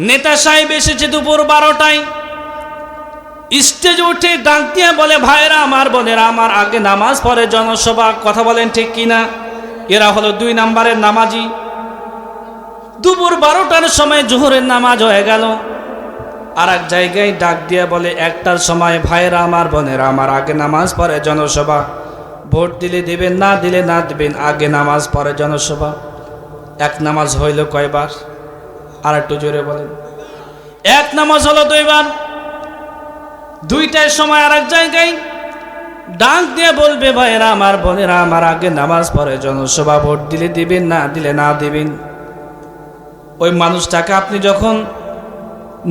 Speaker 1: নেতা সাহেব এসেছে দুপুর 12টায়, স্টেজে উঠে ডাক দিয়ে বলে ভাইরা আমার, বোনেরা আমার, আগে নামাজ পড়ে জনসভা। কথা বলেন ঠিক কিনা? এরা হলো 2 নাম্বারের নামাজি। দুপুর 12টার সময় জোহরের নামাজ হয়ে গেল, আর এক জায়গায় ডাক দিয়ে বলে 1টার সময় ভাইরা আমার, বোনেরা আমার, আগে নামাজ পড়ে জনসভা। ভোট দিলে দিবেন, না দিলে না দিবেন, আগে নামাজ পড়ে জনসভা। 1 নামাজ হইল কয়বার? আর একটু জোরে বলেন। 1 নামাজ হলো 2 বার। 2টার সময় আর এক জায়গায় ডাক দিয়ে বলবে ভাইরা আমার, বোনেরা আমার, আগে নামাজ পড়ে জনসভা। ভোট দিলে দিবেন, না দিলে না দিবেন। ওই মানুষটাকে আপনি যখন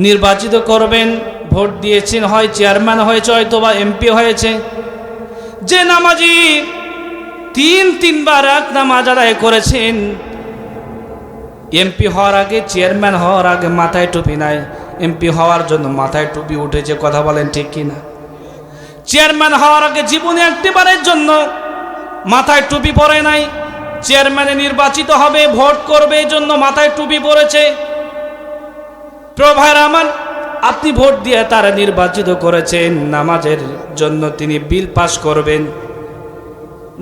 Speaker 1: নির্বাচিত করবেন, ভোট দিয়েছেন, হয় চেয়ারম্যান হয়েছে, হয়তো বা এমপি হয়েছে, যে নামাজি 3 বার 1 নামাজ আদায় করেছেন, এমপি হওয়ার আগে, চেয়ারম্যান হওয়ার আগে মাথায় টুপি নাই, এমপি হওয়ার জন্য মাথায় টুপি উঠেছে। কথা বলেন ঠিক কিনা? চেয়ারম্যান হওয়ার আগে জীবনে 1বারের জন্য মাথায় টুপি পরে নাই, চেয়ারম্যানে নির্বাচিত হবে, ভোট করবে, এই জন্য মাথায় টুপি পরেছে। প্রিয় ভাইরা আমার, আপনি ভোট দিয়ে তারা নির্বাচিত করেছেন, নামাজের জন্য তিনি বিল পাস করবেন,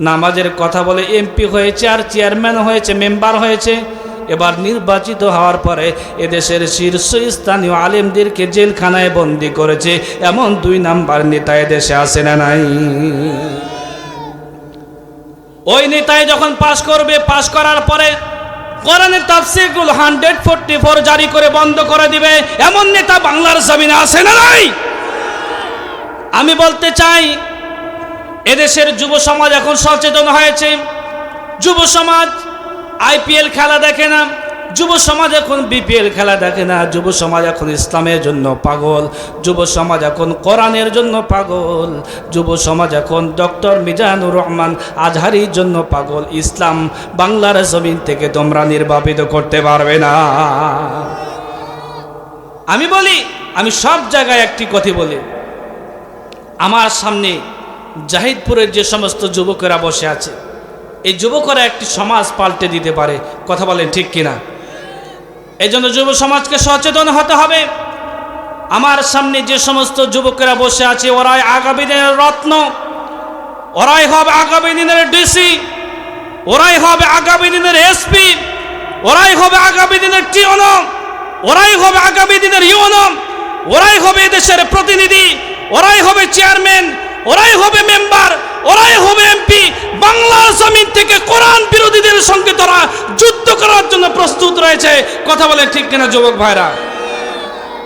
Speaker 1: নামাজের কথা বলে এমপি হয়েছে, আর চেয়ারম্যান হয়েছে, মেম্বার হয়েছে। এবার নির্বাচিত হওয়ার পরে এদেশের শীর্ষস্থানীয় আলেমদেরকে জেলখানায় বন্দী করেছে, এমন 2 নাম্বার নেতা এদেশে আছে না নাই? ওই নেতায় যখন পাশ করবে, পাশ করার পরে কোরআনের তাফসীরগুলো 144 জারি করে বন্ধ করে দিবে, এমন নেতা বাংলার জমিনে আছে না নাই? আমি বলতে চাই, এদেশের যুব সমাজ এখন সচেতন হয়েছে। যুব সমাজ IPL খেলা দেখে না, যুব সমাজ এখন বিপিএল খেলা দেখে না, যুব সমাজ এখন ইসলামের জন্য পাগল, যুব সমাজ এখন কোরআনের জন্য পাগল, যুব সমাজ এখন ডক্টর মিজানুর রহমান আজহারির জন্য পাগল। ইসলাম বাংলার জমিন থেকে তোমরা নির্বাপিত করতে পারবে না। আমি বলি, আমি সব জায়গায় একটি কথা বলি, আমার সামনে জাহিদপুরের যে সমস্ত যুবকেরা বসে আছে, এই যুবকরা একটি সমাজ পাল্টে দিতে পারে। কথা বলেন ঠিক কিনা? এই জন্য যুব সমাজকে সচেতন হতে হবে। আমার সামনে যে সমস্ত যুবকেরা বসে আছে, ওরাই আগামী দিনের রত্ন, ওরাই হবে আগামী দিনের ডিসি, ওরাই হবে আগামী দিনের এসপি, ওরাই হবে আগামী দিনের টিওনো, ওরাই হবে আগামী দিনের ইউনো, ওরাই হবে দেশের প্রতিনিধি, ওরাই হবে চেয়ারম্যান, ওরাই হবে মেম্বার, ওরাই হবে এমপি। বাংলার জমিন থেকে কোরআন বিরোধীদের সঙ্গে তারা যুদ্ধ করার জন্য প্রস্তুত রয়েছে। কথা বলে ঠিক কিনা যুবক ভাইরা?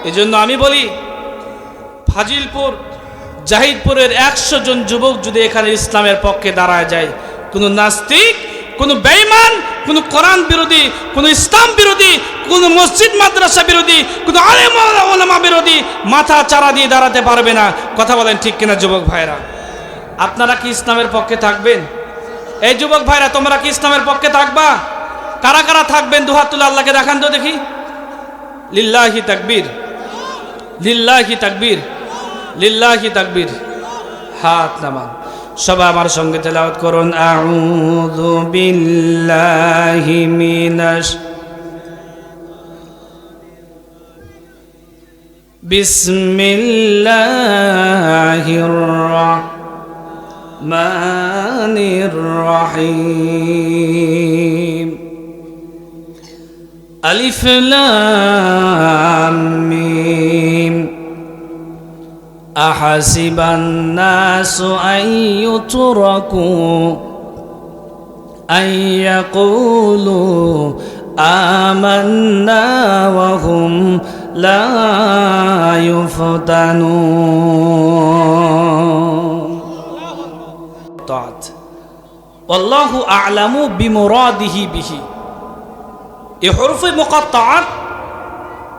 Speaker 1: এই জন্য আমি বলি, ফাজিলপুর জাহিদপুরের 100 জন যুবক যদি এখানে ইসলামের পক্ষে দাঁড়ায় যায়, কোনো নাস্তিক, কোনো বেঈমান, কোনো কোরআন বিরোধী, কোনো ইসলাম বিরোধী, কোনো মসজিদ মাদ্রাসা বিরোধী, কোনো আলেম ওলামা বিরোধী মাথা চারা দিয়ে দাঁড়াতে পারবে না। কথা বলেন ঠিক কিনা যুবক ভাইরা? আপনারা কি ইসলামের পক্ষে থাকবেন? এই যুবক ভাইরা, তোমরা কি ইসলামের পক্ষে থাকবা? কারা কারা থাকবেন? দুহাত তুলে আল্লাহকে দেখান তো দেখি। লিল্লাহি তাকবীর, লিল্লাহি তাকবীর, লিল্লাহি তাকবীর। হাত নামান। সবাই আমার সঙ্গে তেলাওয়াত করুন, আউযু বিল্লাহি মিনাশ বিসমিল্লাহির রাহমানির রহিম। আলিফ লাম মিম। আহাসিবান নাসু আন ইউতরাকু আন ইয়াকুলু আমান্না ওয়া হুম লা ইউফতানুন। আল্লাহু আ'লামু বিমুরাদিহি বিহি। এই হরফে মুকাত্তাআত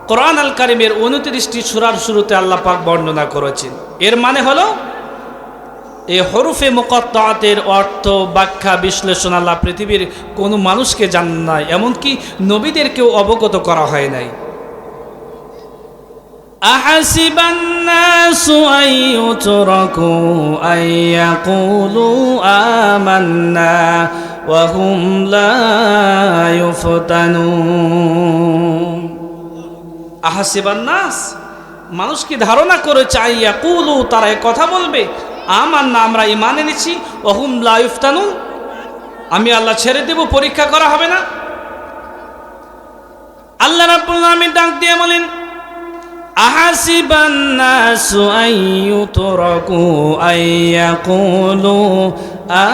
Speaker 1: কোরআন আল কারিমের 29টি সূরার শুরুতে আল্লাহ পাক বর্ণনা করেছেন। এর মানে হলো, এই হরফে মুকাত্তাআতের অর্থ, ব্যাখ্যা, বিশ্লেষণ আল্লাহ পৃথিবীর কোনো মানুষকে জানান নাই, এমনকি নবীদেরকেও অবগত করা হয় নাই। আহাসিবান নাসু আন ইউতরাকু আন ইয়াকুলু আমান্না ওয়া হুম লা ইউফতানুন। আহাসিবান নাস, মানুষ কি ধারণা করেছে, আন ইয়াকুলু, তারা কথা বলবে, আমান্না, আমরা ঈমান এনেছি, ওয়া হুম লা ইউফতানুন, আমি আল্লাহ ছেড়ে দেব, পরীক্ষা করা হবে না। আল্লাহ রাব্বুল আলামিন ডাক দিয়ে বলেন, আহাসিবান নাসু আন ইউতরাকু আন ইয়াকুলু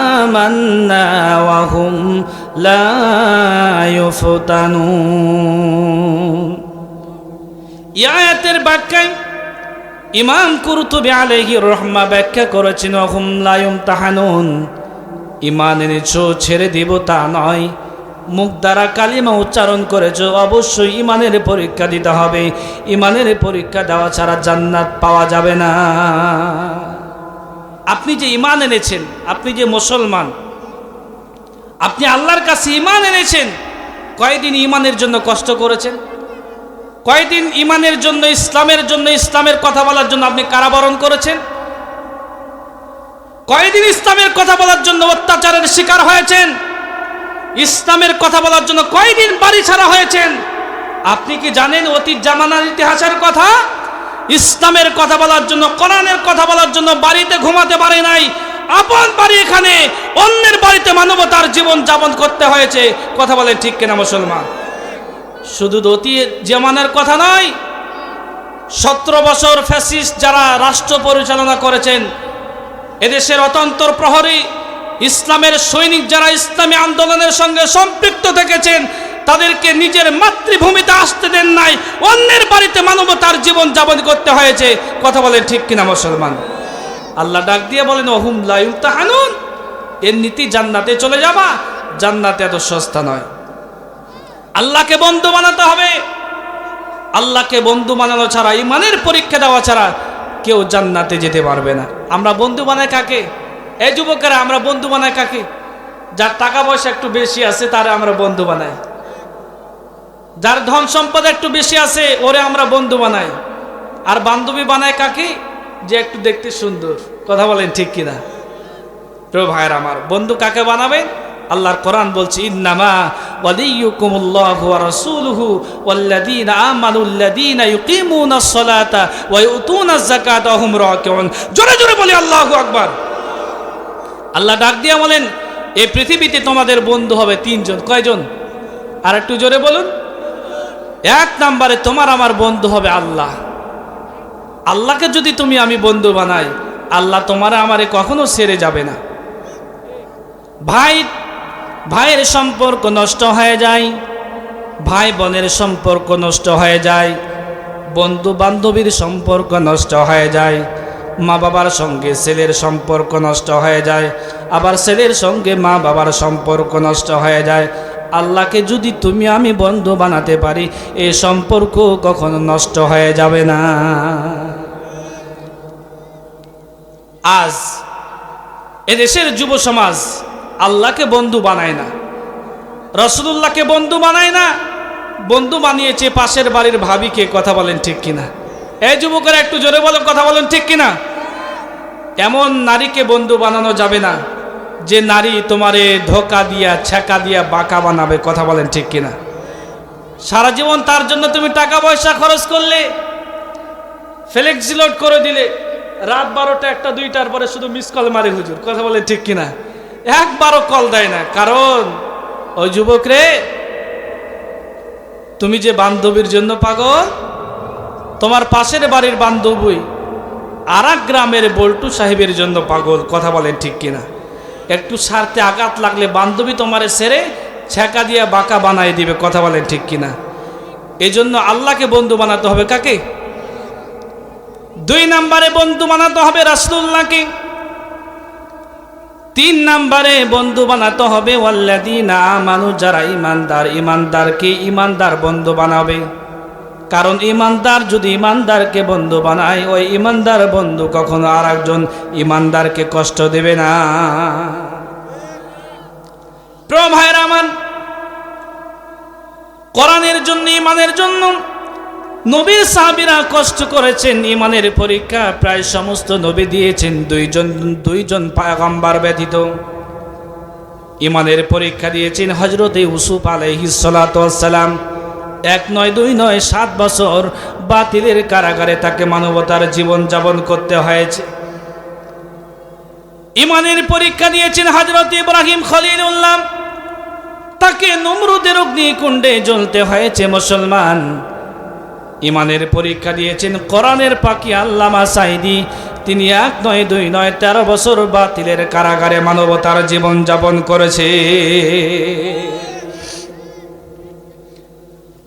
Speaker 1: আমান্না ওয়া হুম লা ইউফতানুন। এই আয়াতের ব্যাখ্যায় ইমাম কুরতুবী আলাইহির রাহমা ব্যাখ্যা করেছেন, ওয়া হুম লা ইউমতাহানুন, ঈমান এনেছো ছেড়ে দিব তা নয়, মুখ দ্বারা কালিমা উচ্চারণ করেছো, অবশ্যই ঈমানের পরীক্ষা দিতে হবে। ঈমানের পরীক্ষা দেওয়া ছাড়া জান্নাত পাওয়া যাবে না। আপনি যে ঈমান এনেছেন, আপনি যে মুসলমান, আপনি আল্লাহর কাছে ঈমান এনেছেন, কয়দিন ঈমানের জন্য কষ্ট করেছেন? কয়দিন ঈমানের জন্য, ইসলামের জন্য, ইসলামের কথা বলার জন্য আপনি কারাবরণ করেছেন? কয়দিন ইসলামের কথা বলার জন্য অত্যাচারের শিকার হয়েছেন? ইসলামের কথা বলার জন্য কয়দিন বাড়ি ছাড়া হয়েছেন? আপনি কি জানেন অতীত জামানার ইতিহাসের কথা? ইসলামের কথা বলার জন্য, কোরআনের কথা বলার জন্য বাড়িতে ঘুমাতে পারে নাই, আপন বাড়ি এখানে, অন্যের বাড়িতে মানবতার জীবন যাপন করতে হয়েছে। কথা বলে ঠিক কিনা মুসলমান? শুধু অতীত জামানার কথা নয়, 17 বছর ফ্যাসিস্ট যারা রাষ্ট্র পরিচালনা করেছেন, এদেশের অতন্ত্র প্রহরী ইসলামের সৈনিক যারা ইসলামী আন্দোলনের সঙ্গে সম্পৃক্ত থেকেছেন, তাদেরকে নিজের মাতৃভূমিতে আসতে দেন নাই, অন্যের বাড়িতে মানবতার জীবন যাপন করতে হয়েছে। কথা বলেন ঠিক কিনা মুসলমান? আল্লাহ ডাক দিয়ে বলেন, ওহুম লা ইউমতাহানুন, এর নীতি জান্নাতে চলে যাবা। জান্নাতে এত সস্তা নয়। আল্লাহকে বন্ধু বানাতে হবে। আল্লাহকে বন্ধু বানানো ছাড়া, ইমানের পরীক্ষা দেওয়া ছাড়া কেউ জান্নাতে যেতে পারবে না। আমরা বন্ধু বানাই কাকে? এই যুবকেরা, আমরা বন্ধু বানাই কাকে? যার টাকা পয়সা একটু বেশি আছে তারে আমরা বন্ধু বানাই, যার ধন সম্পদ একটু বেশি আছে ওরে আমরা বন্ধু বানাই। আর বান্ধবী বানায় কাকে? যে একটু দেখতে সুন্দর। কথা বলেন ঠিক কিনা? প্রিয় ভাইয়ের আমার, বন্ধু কাকে বানাবেন? আল্লাহর কোরআন বলছে, ইন্নামা ওয়ালিয়ুকুমুল্লাহু ওয়া রাসূলুহু ওয়াল্লাযীনা আমানুল্লাযীনা ইউকিমুনাস সালাতা ওয়া ইউতুনাজ যাকাতা ওয়া হুম রাকিউন। জোরে জোরে বলি আল্লাহু আকবার। আল্লাহ ডাক দিয়া বলেন, এই পৃথিবীতে তোমাদের বন্ধু হবে তিনজন। কয়জন? আর একটু জোরে বলুন। এক নম্বরে তোমার আমার বন্ধু হবে আল্লাহ। আল্লাহকে যদি তুমি আমি বন্ধু বানাই, আল্লাহ তোমার আমারে কখনো ছেড়ে যাবে না। ভাইয়ের সম্পর্ক নষ্ট হয়ে যায়, ভাই বোনের সম্পর্ক নষ্ট হয়ে যায়, বন্ধু বান্ধবীর সম্পর্ক নষ্ট হয়ে যায়, মা বাবার সঙ্গে ছেলের সম্পর্ক নষ্ট হয়ে যায়, আবার ছেলের সঙ্গে মা বাবার সম্পর্ক নষ্ট হয়ে যায়। আল্লাহকে যদি তুমি আমি বন্ধু বানাতে পারি, এই সম্পর্ক কখনো নষ্ট হয়ে যাবে না। আজ এদেশের যুব সমাজ আল্লাহকে বন্ধু বানায় না, রাসূলুল্লাহকে বন্ধু বানায় না, বন্ধু বানিয়েছে পাশের বাড়ির ভাবিকে। কথা বলেন ঠিক কিনা? এই যুবকেরা একটু জোরে বলেন, কথা বলেন ঠিক কিনা? এমন নারীকে বন্ধু বানানো যাবে না যে নারী তোমারে ধোকা দিয়া, ছ্যাঁকা দিয়া বাঁকা বানাবে। কথা বলেন ঠিক কিনা? সারা জীবন তার জন্য তুমি টাকা পয়সা খরচ করলে, ফ্লেক্সি লোড করে দিলে, রাত 12টা 1টা 2টার পরে শুধু মিস কল মারে হুজুর। কথা বলেন ঠিক কিনা? একবারও কল দেয় না। কারণ ওই যুবক রে, তুমি যে বান্ধবীর জন্য পাগল, তোমার পাশের বাড়ির বান্ধবী আর এক গ্রামের বল্টু সাহেবের জন্য পাগল। কথা বলেন ঠিক কিনা? একটু স্বার্থে আঘাত লাগলে বান্ধবী তোমারে ছেড়ে ছ্যাঁকা দিয়ে বাঁকা বানাই দিবে। কথা বলেন ঠিক কিনা? এই জন্য আল্লাহকে বন্ধু বানাতে হবে কাকে? 2 নম্বরে বন্ধু বানাতে হবে রাসূলুল্লাহকে। 3 নম্বরে বন্ধু বানাতে হবে ওয়াল্লাযীনা আমানু, যারা ইমানদার, ইমানদারকে ইমানদার বন্ধু বানাবে। কারণ ইমানদার যদি ইমানদারকে বন্ধু বানায়, ওই ইমানদার বন্ধু কখনো আর একজন ইমানদারকে কষ্ট দেবে না। প্রিয় ভাইরা আমার, কোরআনের জন্য, ইমানের জন্য নবীর সাহাবীরা কষ্ট করেছেন। ইমানের পরীক্ষা প্রায় সমস্ত নবী দিয়েছেন, দুইজন পয়গম্বর ব্যতীত। ইমানের পরীক্ষা দিয়েছেন হযরত ইউসুফ আলাইহিস সালাতু ওয়াস সালাম। 1 নয় 2 নয় 7 বছর বাতিলের কারাগারে তাকে মানবতার জীবন যাপন করতে হয়েছে। ইমানের পরীক্ষা দিয়েছেন হযরত ইব্রাহিম খলিলুল্লাহ, তাকে নমরুদের অগ্নিকুণ্ডে জ্বলতে হয়েছে মুসলমান। ইমানের পরীক্ষা দিয়েছেন কোরআনের পাখি আল্লামা সাঈদী, তিনি 1 নয় 2 নয় 13 বছর বাতিলের কারাগারে মানবতার জীবন যাপন করেছে।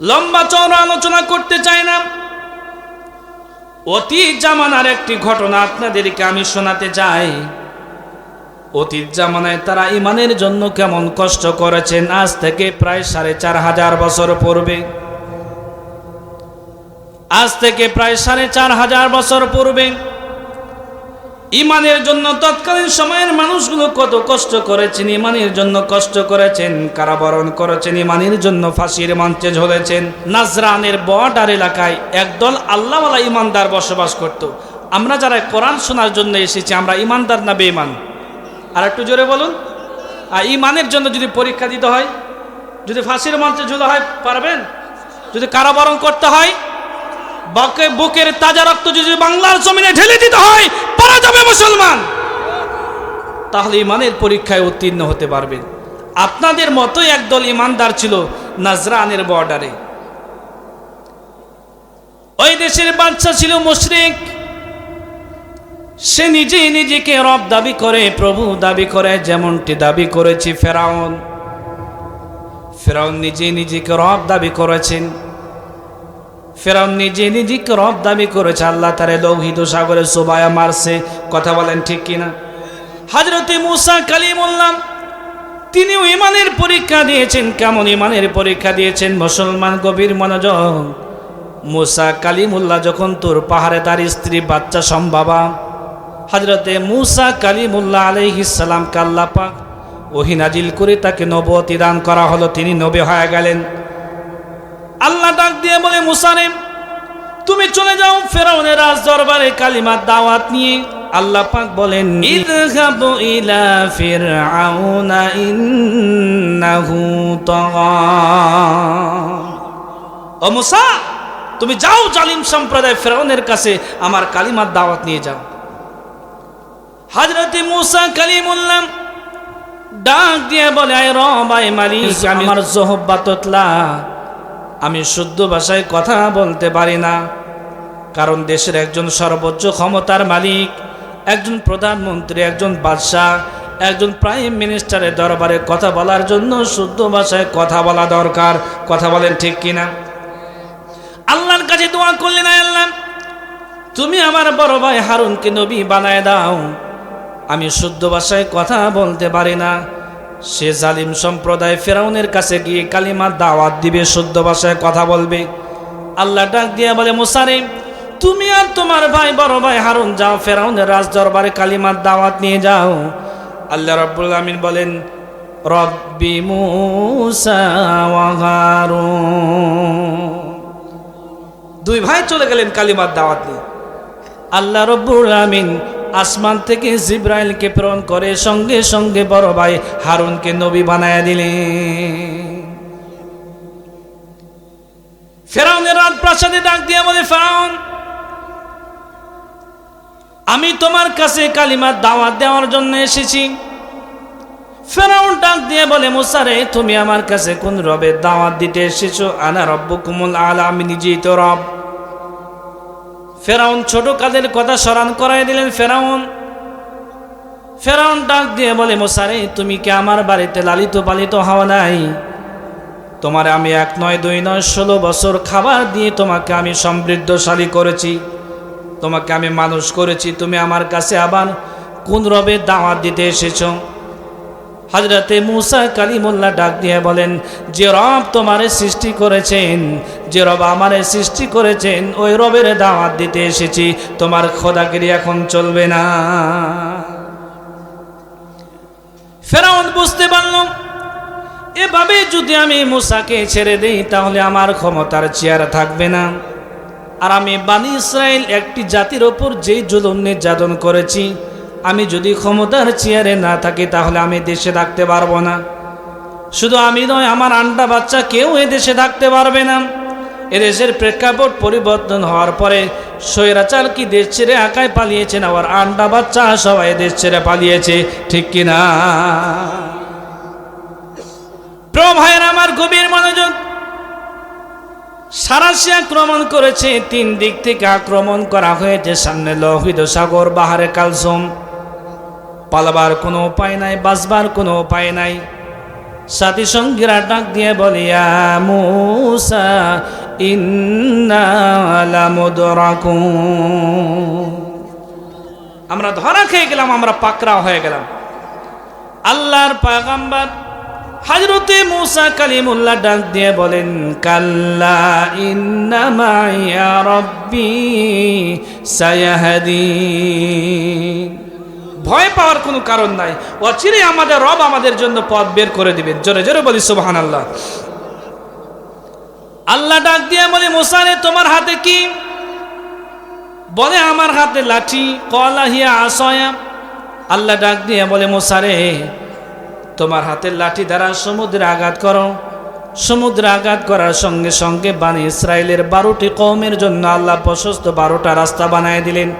Speaker 1: লম্বা চওড়া আলোচনা করতে চাই না, অতীত জামানার একটি ঘটনা আপনাদেরকে আমি শোনাতে চাই। অতীত জামানায় তারা ইমানের জন্য কেমন কষ্ট করেছেন। আজ থেকে প্রায় 4500 বছর পূর্বে, আজ থেকে প্রায় 4500 বছর পূর্বে ইমানের জন্য তৎকালীন সময়ের মানুষগুলো কত কষ্ট করেছেন, ইমানের জন্য কষ্ট করেছেন, কারাবরণ করেছেন, ইমানের জন্য ফাঁসির মঞ্চে ঝুলেছেন। নাজরানের বর্ডার এলাকায় একদল আল্লাহওয়ালা ইমানদার বসবাস করত। আমরা যারা কোরআন শোনার জন্য এসেছি, আমরা ইমানদার না বেঈমান? আর একটু জোরে বলুন। আর ইমানের জন্য যদি পরীক্ষা দিতে হয়, যদি ফাঁসির মঞ্চে ঝুলা হয় পারবেন? যদি কারাবরণ করতে হয়, বুকের তাজা রক্ত যদি বাংলার জমিনে ঢেলে দিতে হয়, পারা যাবে মুসলমান। তাহলে ইমানের পরীক্ষায় উত্তীর্ণ হতে পারবেন। আপনাদের মতোই একদল ইমানদার ছিল নাজরানের বর্ডারে। ওই দেশের বাদশা ছিল মুশরিক। সে নিজেই নিজেকে রব দাবি করে, প্রভু দাবি করে, যেমনটি দাবি করেছে ফেরাউন। ফেরাউন নিজেই নিজেকে রব দাবি করেছেন। ফেরাউন নিজে নিজেকে রব দাবি করেছে। আল্লাহ তারে লৌহিত সাগরে সুবায়া মারছে। কথা বলেন ঠিক কিনা? হযরত মুসা কালিমুল্লাহ তিনিও ইমানের পরীক্ষা দিয়েছেন। কেমন ইমানের পরীক্ষা দিয়েছেন মুসলমান, গভীর মনোযোগ। মুসা কালিমুল্লাহ যখন তোর পাহাড়ে তার স্ত্রী বাচ্চা সম্ভাবা, হযরতে মুসা কালিমুল্লাহ আলাইহিস সালামকে আল্লাহ পাক ওহী নাজিল করে তাকে নবুয়তি দান করা হলো, তিনি নবী হয়ে গেলেন। আল্লাহ ডাক দিয়ে বলে, মুসা রে তুমি চলে যাও ফেরাউনের রাজ দরবারে কালিমার দাওয়াত নিয়ে। আল্লাহ পাক বলেন, ইযহাবু ইলা ফিরআউনা ইন্নাহু তাগা। ও মুসা, তুমি যাও জালিম সম্প্রদায় ফেরাউনের কাছে আমার কালিমার দাওয়াত নিয়ে যাও। হযরতে মুসা কালিমুল্লাহ ডাক দিয়ে বলে, আয় রব, আয় মালিক, আমার জহব্বাততলা, আমি শুদ্ধ ভাষায় কথা বলতে পারি না, কারণ দেশের একজন সর্বোচ্চ ক্ষমতার মালিক, একজন প্রধানমন্ত্রী, একজন বাদশাহ, একজন প্রাইম মিনিস্টারের দরবারে কথা বলার জন্য শুদ্ধ ভাষায় কথা বলা দরকার। কথা বলেন ঠিক কিনা? আল্লাহর কাছে দোয়া করলেন, আয় আল্লাহ, তুমি আমার বড় ভাই হারুনকে নবী বানায় দাও, আমি শুদ্ধ ভাষায় কথা বলতে পারি না। সে জালিম সম্প্রদায় ফেরাউনের কাছে গিয়ে কালিমার দাওয়াত দিবে, শুদ্ধ ভাষায় কথা বলবে। আল্লাহ ডাক দিয়ে বলে, মুসা রে তুমি আর তোমার ভাই বড় ভাই হারুন যাও ফেরাউনের রাজ দরবারে কালিমার দাওয়াত নিয়ে যাও। আল্লাহ রাব্বুল আমিন বলেন, রব্বি মুসা ওয়া হারুন। দুই ভাই চলে গেলেন কালিমার দাওয়াত নিয়ে। আল্লাহ রাব্বুল আমিন আসমান থেকে জিব্রাইলকে প্রেরণ করে সঙ্গে সঙ্গে বড় ভাই হারুনকে নবী বানায়া দিলেন। ফেরাউনের রাজপ্রাসাদে ডাক দিয়ে বলে, ফেরাউন, আমি তোমার কাছে কালিমার দাওয়াত দেওয়ার জন্য এসেছি। ফেরাউন ডাক দিয়ে বলে, মুসা রে তুমি আমার কাছে কোন রবের দাওয়াত দিতে এসেছো? আনা রব্বুকুমুল আলা, আমি নিজেই তো রব। ফেরাউন ছোট কাজের কথা স্মরণ করাই দিলেন। ফেরাউন ডাক দিয়ে বলে, মুসা রে তুমি কি আমার বাড়িতে লালিত পালিত হও নাই? তোমার আমি 1 নয় 2 নয় 16 বছর খাবার দিয়ে তোমাকে আমি সমৃদ্ধশালী করেছি, তোমাকে আমি মানুষ করেছি, তুমি আমার কাছে আবার কোন রবের দাওয়াত দিতে এসেছো? হযরতে মুসা কালিমুল্লাহ ডাক দিয়ে বলেন, যে রব তোমারে সৃষ্টি করেছেন, যে রব আমারে সৃষ্টি করেছেন, ওই রবের দাওয়াত দিতে এসেছি, তোমার খোদাগিরি এখন চলবে না। ফেরাউন বুঝতে পারল, এভাবে যদি আমি মুসাকে ছেড়ে দেই তাহলে আমার ক্ষমতার চেয়ার থাকবে না। আর আমি বানি ইসরাইল একটি জাতির ওপর যেই জুলুম নির্যাতন করেছি, আমি যদি ক্ষমতার চেয়ারে না থাকি তাহলে আমি দেশে থাকতে পারবো না। শুধু আমি নয়, আমার আন্ডা বাচ্চা কেউ এ দেশে থাকতে পারবে না। এদেশের প্রেক্ষাপট পরিবর্তন হওয়ার পরে স্বৈরাচার কি দেশ ছেড়ে একাই পালিয়েছেন, আবার আন্ডা বাচ্চা সবাই দেশ ছেড়ে পালিয়েছে, ঠিক কিনা? প্রিয় ভাইয়েরা আমার, গভীর মনোযোগ। সারাশি আক্রমণ করেছে, 3 দিক থেকে আক্রমণ করা হয়েছে। সামনে লোহিত সাগর, বাহারে কালসুম, পালাবার কোনো উপায় নাই, বাঁচবার কোনো উপায় নাই। সাথী সঙ্গীরা ডাক দিয়ে বলে, ইয়া মুসা ইন্না লামুদরাকুন, আমরা ধরা খেয়ে গেলাম, আমরা পাকড়াও হয়ে গেলাম। আল্লাহর পয়গম্বর হযরতে মুসা কালিমুল্লাহ ডাক দিয়ে বলেন, কাল্লা ইন্না মাইয়া রাব্বি সায়াহদিন। ভয় পাওয়ার কোনো কারণ নাই, অচিরে আমাদের রব আমাদের জন্য পথ বের করে দিবেন। জোরে জোরে বলি সুবহানাল্লাহ। আল্লাহ ডাক দিয়ে বলে, মুসা রে তোমার হাতে কি? বলে, আমার হাতে লাঠি। ক্বালা হিয়া আসায়া। আল্লাহ ডাক দিয়ে বলে, মুসা রে তোমার হাতের লাঠি দ্বারা সমুদ্রে আঘাত করো। সমুদ্রে আঘাত করার সঙ্গে সঙ্গে বানি ইসরায়েলের 12টি কওমের জন্য আল্লাহ প্রশস্ত 12টা রাস্তা বানিয়ে দিলেন।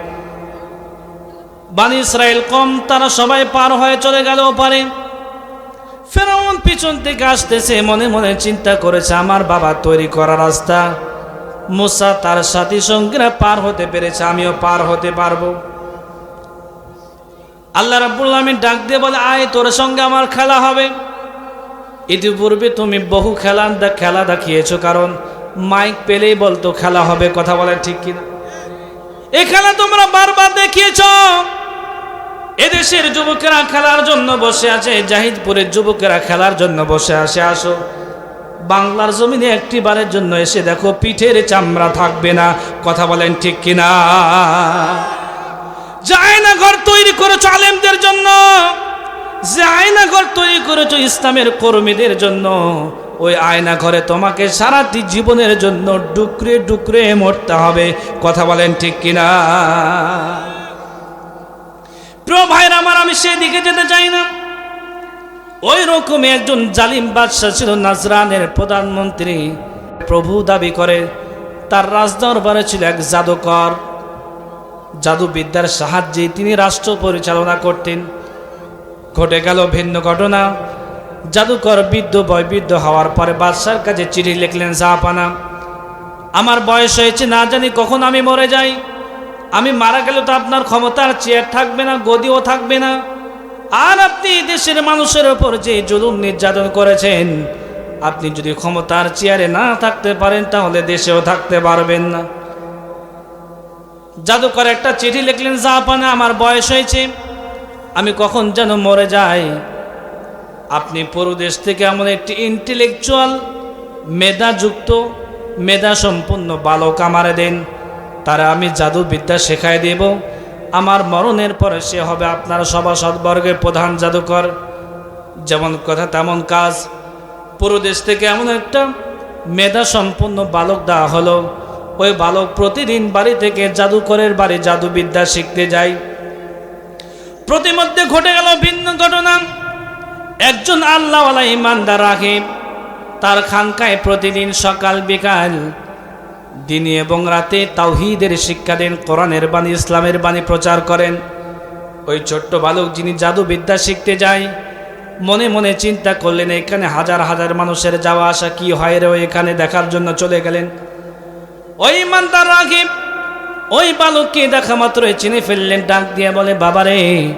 Speaker 1: বানি ইসরায়েল কম, তারা সবাই পার হয়ে চলে গেল ওপারে। ফেরাউন পিছন থেকে আসতেছে, মনে মনে চিন্তা করেছে, আমার বাবা তৈরি করা রাস্তা মুসা তার সাথী সঙ্গীরা পার হতে পেরেছে, আমিও পার হতে পারবো। আল্লাহ রাব্বুল আমিন ডাক দিয়ে বলে, আয় তোর সঙ্গে আমার খেলা হবে। ইতিপূর্বে তুমি বহু খেলা দেখিয়েছো, কারণ মাইক পেলেই বলতো খেলা হবে। কথা বলেন ঠিক কিনা? এই খেলা তোমরা বারবার দেখিয়েছো, এদেশের যুবকেরা খেলার জন্য বসে আছে, জাহিদপুরের যুবকেরা খেলার জন্য বসে আছে। আসো বাংলার জমিনে একটি বারের জন্য এসে দেখো, পিঠের চামড়া থাকবে না। কথা বলেন ঠিক কিনা? যে আয়নাঘর তৈরি করেছো আলেমদের জন্য, যে আয়নাঘর তৈরি করেছো ইসলামের কর্মীদের জন্য, ওই আয়নাঘরে তোমাকে সারাটি জীবনের জন্য ডুকরে ডুকরে মরতে হবে। কথা বলেন ঠিক কিনা? প্রিয় ভাইরা আমার, আমি সেদিকে যেতে চাই না। ওই রকমই একজন জালিম বাদশা ছিল, নাজরানের প্রধানমন্ত্রী, প্রভু দাবি করে। তার রাজদরবারে ছিল এক জাদুকর, জাদুবিদ্যার সাহায্যে তিনি রাষ্ট্র পরিচালনা করতেন। ঘটে গেল ভিন্ন ঘটনা। জাদুকর বয়বৃদ্ধ হওয়ার পরে বাদশার কাছে চিঠি লিখলেন, জাহাপানা, আমার বয়স হয়েছে, না জানি কখন আমি মরে যাই। আমি মারা গেলে তো আপনার ক্ষমতার চেয়ার থাকবে না, গদিও থাকবে না। আর আপনি দেশের মানুষের ওপর যে জুলুম নির্যাতন করেছেন, আপনি যদি ক্ষমতার চেয়ারে না থাকতে পারেন তাহলে দেশেও থাকতে পারবেন না। জাদুকর একটা চিঠি লিখলেন, জাহাপানা, আমার বয়স হয়েছে, আমি কখন যেন মরে যাই। আপনি পুরোদেশ থেকে এমন একটি ইন্টেলেকচুয়াল, মেধাযুক্ত, মেধা সম্পন্ন বালক আমারে দেন, তারা আমি জাদুবিদ্যা শেখাই দেব। আমার মরণের পরে সে হবে আপনার সভাসদবর্গের প্রধান জাদুকর। যেমন কথা তেমন কাজ। পুরো দেশ থেকে এমন একটা মেধা সম্পন্ন বালক দেওয়া হলো। ওই বালক প্রতিদিন বাড়ি থেকে জাদুকরের বাড়ি জাদুবিদ্যা শিখতে যায়। প্রতিমধ্যে ঘটে গেল ভিন্ন ঘটনা। একজন আল্লাহওয়ালা ইমানদার রাহিব তার খানকায় প্রতিদিন সকাল বিকাল, দিনে এবং রাতে তাওহীদের শিক্ষা দেন, কোরআনের বাণী, ইসলামের বাণী প্রচার করেন। ওই ছোট্ট বালক যিনি জাদুবিদ্যা শিখতে যায়, মনে মনে চিন্তা করলেন, এখানে হাজার হাজার মানুষের যাওয়া আসা, কি হয় রে, এখানে দেখার জন্য চলে গেলেন। ওই ইমানদার রাহিব ওই বালককে দেখা মাত্রই চিনে ফেললেন। ডাক দিয়ে বলে, বাবারে,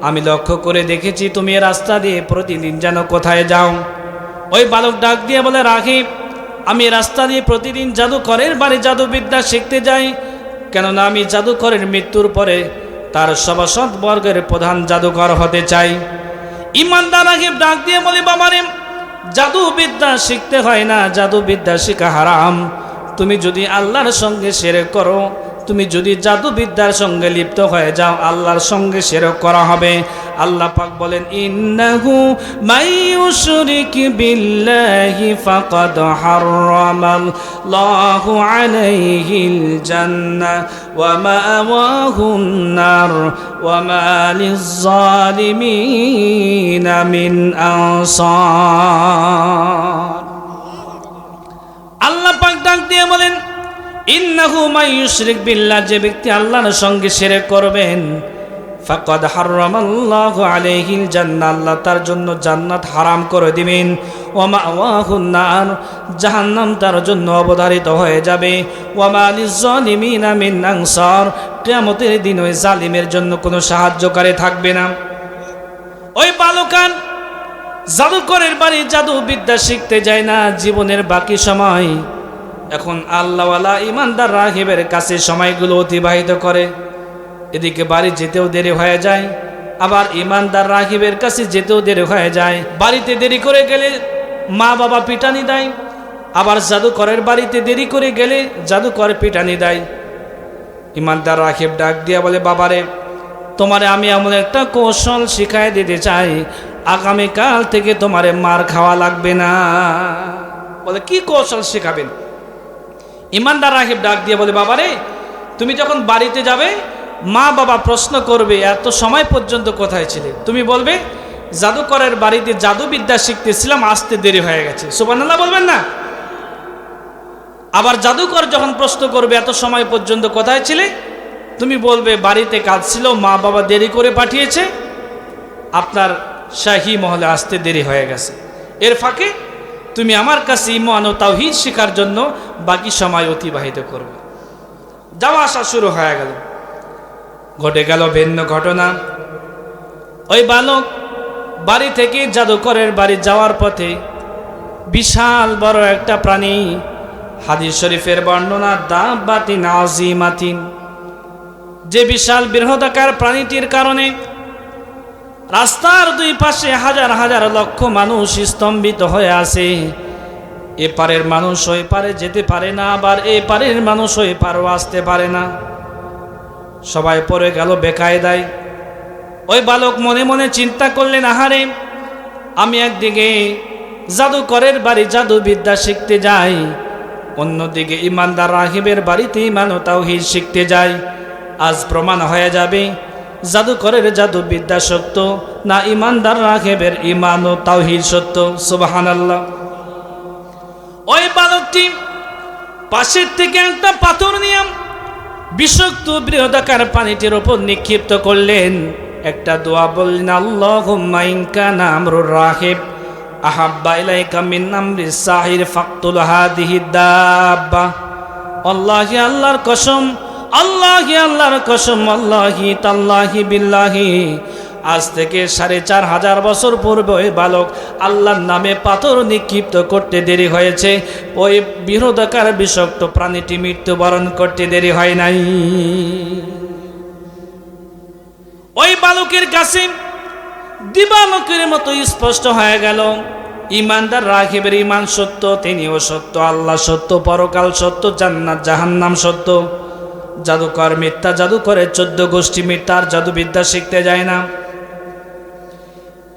Speaker 1: আমি লক্ষ্য করে দেখেছি তুমি এ রাস্তা দিয়ে প্রতিদিন যেন কোথায় যাও। ওই বালক ডাক দিয়ে বলে, রাহিব, আমি রাস্তা দিয়ে প্রতিদিন জাদুকরের বাড়ি জাদুবিদ্যা শিখতে যাই, কেননা আমি জাদুকরের মৃত্যুর পরে তার সভাসদ বর্গের প্রধান জাদুকর হতে চাই। ইমানদার রাহিব ডাক দিয়ে বলে, বাবারে, জাদুবিদ্যা শিখতে হয় না, জাদুবিদ্যা শেখা হারাম। তুমি যদি আল্লাহর সঙ্গে শিরক করো, তুমি যদি জাদুবিদ্যার সঙ্গে লিপ্ত হয়ে যাও, আল্লাহর সঙ্গে শিরক করা হবে। আল্লাহ পাক বলেন, ইন্নাহু মাইয়ুশরিক বিল্লাহি ফাকাদ হারামাল্লাহু আলাইহিল জান্নাহ ওয়া মাওয়াহুন নার ওয়া মা লিয-যালিমিনা মিন আনসার। আল্লাহ পাক ডাক দিয়ে বলেন, ইন্নাহু মাইয়ুশরিক বিল্লাহ, যে ব্যক্তি আল্লাহর সঙ্গে শিরক করবেন, ফাকাদ হারামাল্লাহু আলাইহিল জান্নাহ, আল্লাহ তার জন্য জান্নাত হারাম করে দিবেন। ওয়া মাওয়াহুন নার, জাহান্নাম তার জন্য অবধারিত হয়ে যাবে। ওয়া মা লিয-যালিমিনা মিন আনসার, কিয়ামতের দিন ওই জালিমের জন্য কোনো সাহায্যকারী থাকবে না। ওই বালকান জাদুকরের বাড়ি জাদুবিদ্যা শিখতে যায় না জীবনের বাকি সময়। এখন আল্লাহওয়ালা ইমানদার রাহিবের কাছে সময়গুলো অতিবাহিত করে। এদিকে বাড়ি যেতেও দেরি হয়ে যায়, আবার ইমানদার রাহিবের কাছে যেতেও দেরি হয়ে যায়। বাড়িতে দেরি করে গেলে মা বাবা পিটানি দেয়, আবার জাদুকরের বাড়িতে দেরি করে গেলে জাদুকর পিটানি দেয়। ইমানদার রাহিব ডাক দিয়া বলে, বাবারে, তোমারে আমি এমন একটা কৌশল শিখাই দিতে চাই, আগামীকাল থেকে তোমারে মার খাওয়া লাগবে না। বলে, কি কৌশল শেখাবেন? ইমানদার রাহিব ডাক দিয়ে বলে, বাবারে, তুমি যখন বাড়িতে যাবে, মা বাবা প্রশ্ন করবে, এত সময় পর্যন্ত কোথায় ছিলে? তুমি বলবে, জাদুকরের বাড়িতে জাদুবিদ্যা শিখতেছিলাম, আসতে দেরি হয়ে গেছে। সুবহানাল্লাহ বলবেন না? আবার জাদুকর যখন প্রশ্ন করবে, এত সময় পর্যন্ত কোথায় ছিলে? তুমি বলবে, বাড়িতে কাজ ছিল, মা বাবা দেরি করে পাঠিয়েছে, আপনার শাহী মহলে আসতে দেরি হয়ে গেছে। এর ফাঁকে তুমি আমার কাছে ঈমান ও তাওহীদ শেখার জন্য বাকি সময় অতিবাহিত করবে। যাওয়া আসা শুরু হয়ে গেল। ঘটে গেল ভিন্ন ঘটনা। ওই বালক বাড়ি থেকে জাদুকরের বাড়ি যাওয়ার পথে বিশাল বড় একটা প্রাণী, হাদিস শরীফের বর্ণনা, দাব্বাতিন আযীমাতিন, যে বিশাল বৃহদাকার প্রাণীটির কারণে রাস্তার দুই পাশে হাজার হাজার লক্ষ মানুষ স্তম্ভিত হয়ে আছে। এপারের মানুষ ওই পারে যেতে পারে না, আবার এই পারের মানুষ ওই পারও আসতে পারে না। সবাই পড়ে গেল বেকায়দায়। ওই বালক মনে মনে চিন্তা করলেন, আহারে, আমি একদিকে জাদুকরের বাড়ি জাদুবিদ্যা শিখতে যাই, অন্যদিকে ইমানদার রাহিবের বাড়িতে ইমান ও তাওহীদ শিখতে যাই। আজ প্রমাণ হয়ে যাবে জাদুকরের জাদুবিদ্যা সত্য না ইমানদার রাহিবের ইমান ও তাওহীদ সত্য। সুবহানাল্লাহ। ওই বালকটি পাশের থেকে একটা পাথর নিয়ে বিষাক্ত বৃহদাকার পানিটির ওপর নিক্ষিপ্ত করলেন। একটা দোয়া বললেন, আল্লাহুম্মা ইন কানা আমরুর রাহিব আহাব্বা ইলাইকা মিন আমরিস সাহির ফাকতুল হাদিহি দাব্বা। আল্লাহি আল্লাহর কসম, আল্লাহি আল্লাহর কসম, আল্লাহি তাল্লাহি বিল্লাহি, আজ থেকে ৪৫০০ বছর পূর্বে ওই বালক আল্লাহর নামে পাথর নিক্ষিপ্ত করতে দেরি হয়েছে। ওই বৃহদাকার বিষাক্ত প্রাণীটি মৃত্যুবরণ করতে দেরি হয় নাই। ওই বালকের কাছে দিবালোকের মতো স্পষ্ট হয়ে গেল, ইমানদার রাহিবের ইমান সত্য, তিনিও সত্য, আল্লাহ সত্য, পরকাল সত্য, জান্নাত জাহান্নাম সত্য। জাদুকর মিথ্যা, জাদুকরের 14 গোষ্ঠী মিথ্যার জাদুবিদ্যা শিখতে যায় না।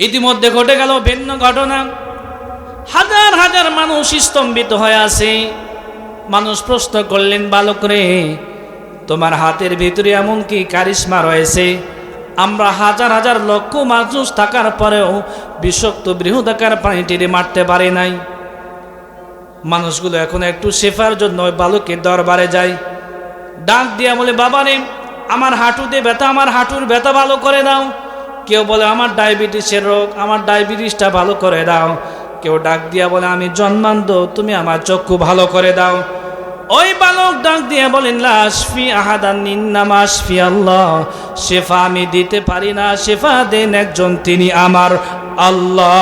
Speaker 1: ইতিমধ্যে ঘটে গেল ভিন্ন ঘটনা। হাজার হাজার মানুষ স্তম্ভিত হয়ে আছে। মানুষ প্রশ্ন করলেন, বালক রে, তোমার হাতের ভিতরে এমন কি কারিশমা রয়েছে? আমরা হাজার হাজার লক্ষ মানুষ থাকার পরেও বিষাক্ত বৃহদাকার প্রাণীটিরে মারতে পারি নাই। মানুষগুলো এখন একটু শেফার জন্য ওই বালকের দরবারে যায়। ডাক দিয়া বলে, বাবারে, আমার হাঁটুতে ব্যথা, আমার হাঁটুর ব্যথা ভালো করে দাও। কেউ বলে, আমার ডায়াবেটিসের রোগ, আমার ডায়াবেটিসটা ভালো করে দাও। কেউ ডাক দিয়া বলে, আমি জন্মান্ধ, তুমি আমার চক্ষু ভালো করে দাও। ওই বালক ডাক দিয়ে বলেন, লা আশফি আহাদান ইন্নামা আশফি আল্লাহ, শেফা আমি দিতে পারি না, শেফা দেন একজন, তিনি আমার আল্লাহ।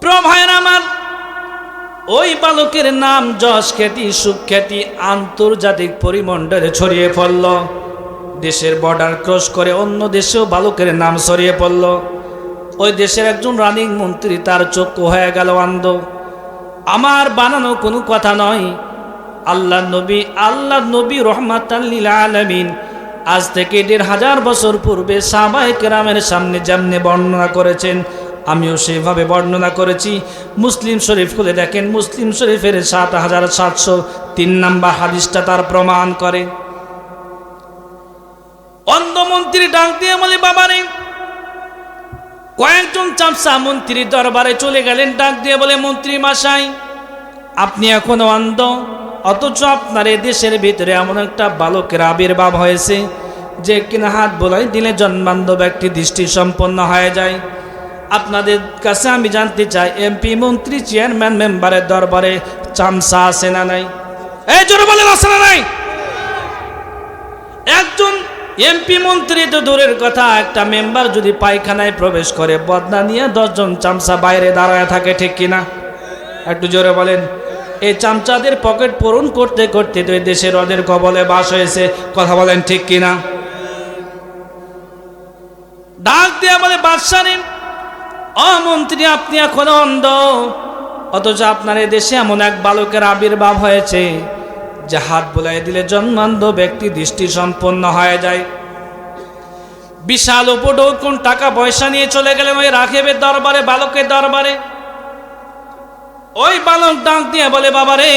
Speaker 1: প্রভায়ের আমার, ওই বালকের নাম যশ খ্যাতি সুখ্যাতি আন্তর্জাতিক পরিমণ্ডলে ছড়িয়ে পড়ল। দেশের বর্ডার ক্রস করে অন্য দেশেও বালকের নাম ছড়িয়ে পড়ল। ওই দেশের একজন রানিং মন্ত্রী, তার চক্ষু হয়ে গেল অন্ধ। আমার বানানো কোনো কথা নয়, আল্লাহ নবী রহমাতাল লিল আলামিন আজ থেকে ১৫০০ বছর পূর্বে সাহাবায়ে কেরামের সামনে যেমনি বর্ণনা করেছেন, আমিও সেইভাবে বর্ণনা করেছি। মুসলিম শরীফ খুলে দেখেন, মুসলিম শরীফের ৭৭০৩ নম্বর হাদিসটা তার প্রমাণ করে। অন্ধ মন্ত্রী ডাক দিয়ে বলে, বাবারে, কয়েকজন চামচা মন্ত্রীর দরবারে চলে গেলেন। ডাক দিয়ে বলে, মন্ত্রী মশাই, আপনি এখনো অন্ধ, অথচ আপনার এই দেশের ভিতরে এমন একটা বালকের আবির্ভাব হয়েছে যে কিনা হাত বোলাই দিলে জন্মান্ধ ব্যক্তি দৃষ্টি সম্পন্ন হয়ে যায়। আপনাদের কাছে আমি জানতে চাই, এমপি, মন্ত্রী, চেয়ারম্যান, মেম্বারের দরবারে চামচা আছে না নাই? এই জোরে বলেন, আছে না নাই? একজন এমপি মন্ত্রী তো দূরের কথা, একটা মেম্বার যদি পায়খানায় প্রবেশ করে, বদনা নিয়ে 10 জন চামচা বাইরে দাঁড়ায় থাকে, ঠিক কিনা? একটু জোরে বলেন। এই চামচাদের পকেট পূরণ করতে করতে তো দেশের ওদের কবলে বাস হয়েছে, কথা বলেন, ঠিক কিনা? ডাক দিয়ে বলে, বাদশাহ, ও মন্ত্রী, আপনি এখন অন্ধ, অথচ আপনার এই দেশে এমন এক বালকের আবির্ভাব হয়েছে যে হাত বোলাই দিলে জন্মান্ধ ব্যক্তি দৃষ্টি সম্পন্ন হয়ে যায়। বিশাল উপঢৌকন টাকা পয়সা নিয়ে চলে গেলেন ওই রাখিবের দরবারে, বালকের দরবারে। ওই বালক ডাক দিয়ে বলে, বাবারে,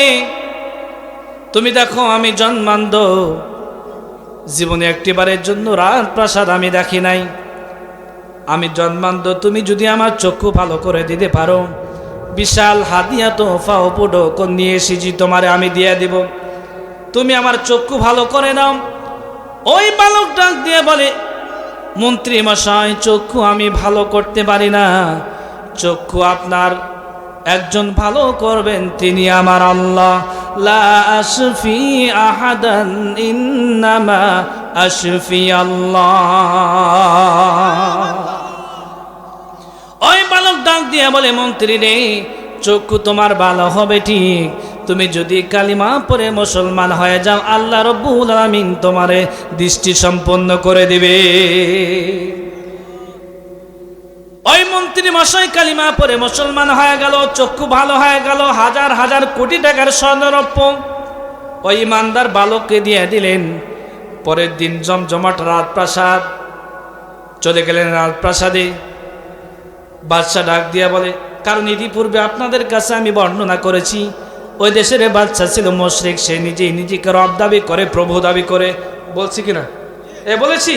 Speaker 1: তুমি দেখো আমি জন্মান্ধ, জীবনে একটিবারের জন্য রাজপ্রাসাদ আমি দেখি নাই, আমি জন্মান্ধ, তুমি যদি আমার চক্ষু ভালো করে দিতে পারো, বিশাল হাদিয়া তোফা উপঢৌকন নিয়ে এসেছি, তোমারে আমি দিয়ে দিব, তুমি আমার চক্ষু ভালো করে দাও। ওই বালক ডাক দিয়ে বলে, মন্ত্রী মশাই, চক্ষু আমি ভালো করতে পারি না, চক্ষু আপনার একজন ভালো করবেন, তিনি আমার আল্লাহ। লা আশফি আহাদান ইন্নামা আশফি আল্লাহ। ওই বালক ডাক দিয়ে বলে, মন্ত্রী রে, চক্ষু তোমার ভালো হবে ঠিক, তুমি যদি কালিমা পড়ে মুসলমান হয়ে যাও, আল্লাহ রাব্বুল আলামিন তোমারে দৃষ্টি সম্পন্ন করে দিবে। ওই মন্ত্রী মশাই কালিমা পড়ে মুসলমান হয়ে গেল, চক্ষু ভালো হয়ে গেল, হাজার হাজার কোটি টাকার স্বর্ণরৌপ্য ওই ইমানদার বালককে দিয়ে দিলেন। পরের দিন জমজমাট রাজপ্রাসাদ, চলে গেলেন রাজপ্রাসাদে। বাদশা ডাক দিয়া বলে, কারণ ইতিপূর্বে আপনাদের কাছে আমি বর্ণনা করেছি ওই দেশের বাদশা ছিল মুশরিক, সে নিজেই নিজেকে রব দাবি করে, প্রভু দাবি করে। বলছি কিনা? বলেছি।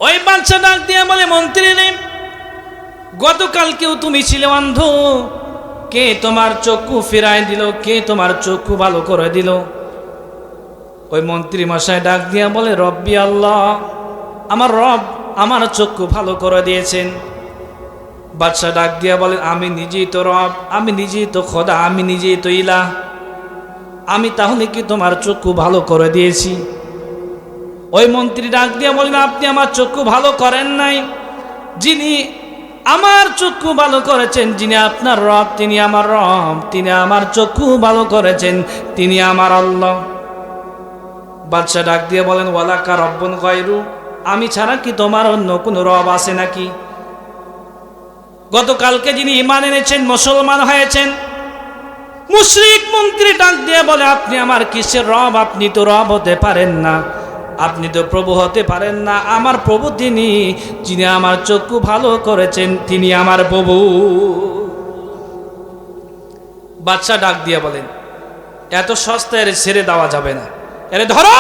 Speaker 1: ওই বাদশা ডাক দিয়া বলে, মন্ত্রী নেই, গতকালকেও তুমি ছিলে অন্ধ, কে তোমার চক্ষু ফিরায় দিল? কে তোমার চক্ষু ভালো করে দিল? ওই মন্ত্রী মশাই ডাক দিয়া বলে, রব্বি আল্লাহ, আমার রব আমার চক্ষু ভালো করে দিয়েছেন। বাদশাহ ডাক দিয়া বলেন, আমি নিজেই তো রব, আমি নিজেই তো খোদা, আমি নিজেই তো ইলাহ, আমি তাহলে কি তোমার চক্ষু ভালো করে দিয়েছি? ওই মন্ত্রী ডাক দিয়া বলেন, আপনি আমার চক্ষু ভালো করেন নাই, যিনি আমার চক্ষু ভালো করেছেন, যিনি আপনার রব, তিনি আমার রব, তিনি আমার চক্ষু ভালো করেছেন, তিনি আমার আল্লাহ। বাদশাহ ডাক দিয়ে বলেন, ওয়ালাকা রব্বুন গায়রু, আমি ছাড়া কি তোমার অন্য কোনো রব আছে নাকি? গতকালকে যিনি ঈমান এনেছেন, মুসলমান হয়েছেন। মুশরিক মন্ত্রী ডাক দিয়ে বলে, আপনি আমার কিসের রব? আপনি তো রব হতে পারেন না, আপনি তো প্রভু হতে পারেন না। আমার প্রভু তিনি, যিনি আমার চক্ষু ভালো করেছেন, তিনি আমার প্রভু। বাদশা ডাক দিয়ে বলেন, এত সস্তায় ছেড়ে দেওয়া যাবে না, এরে ধরো,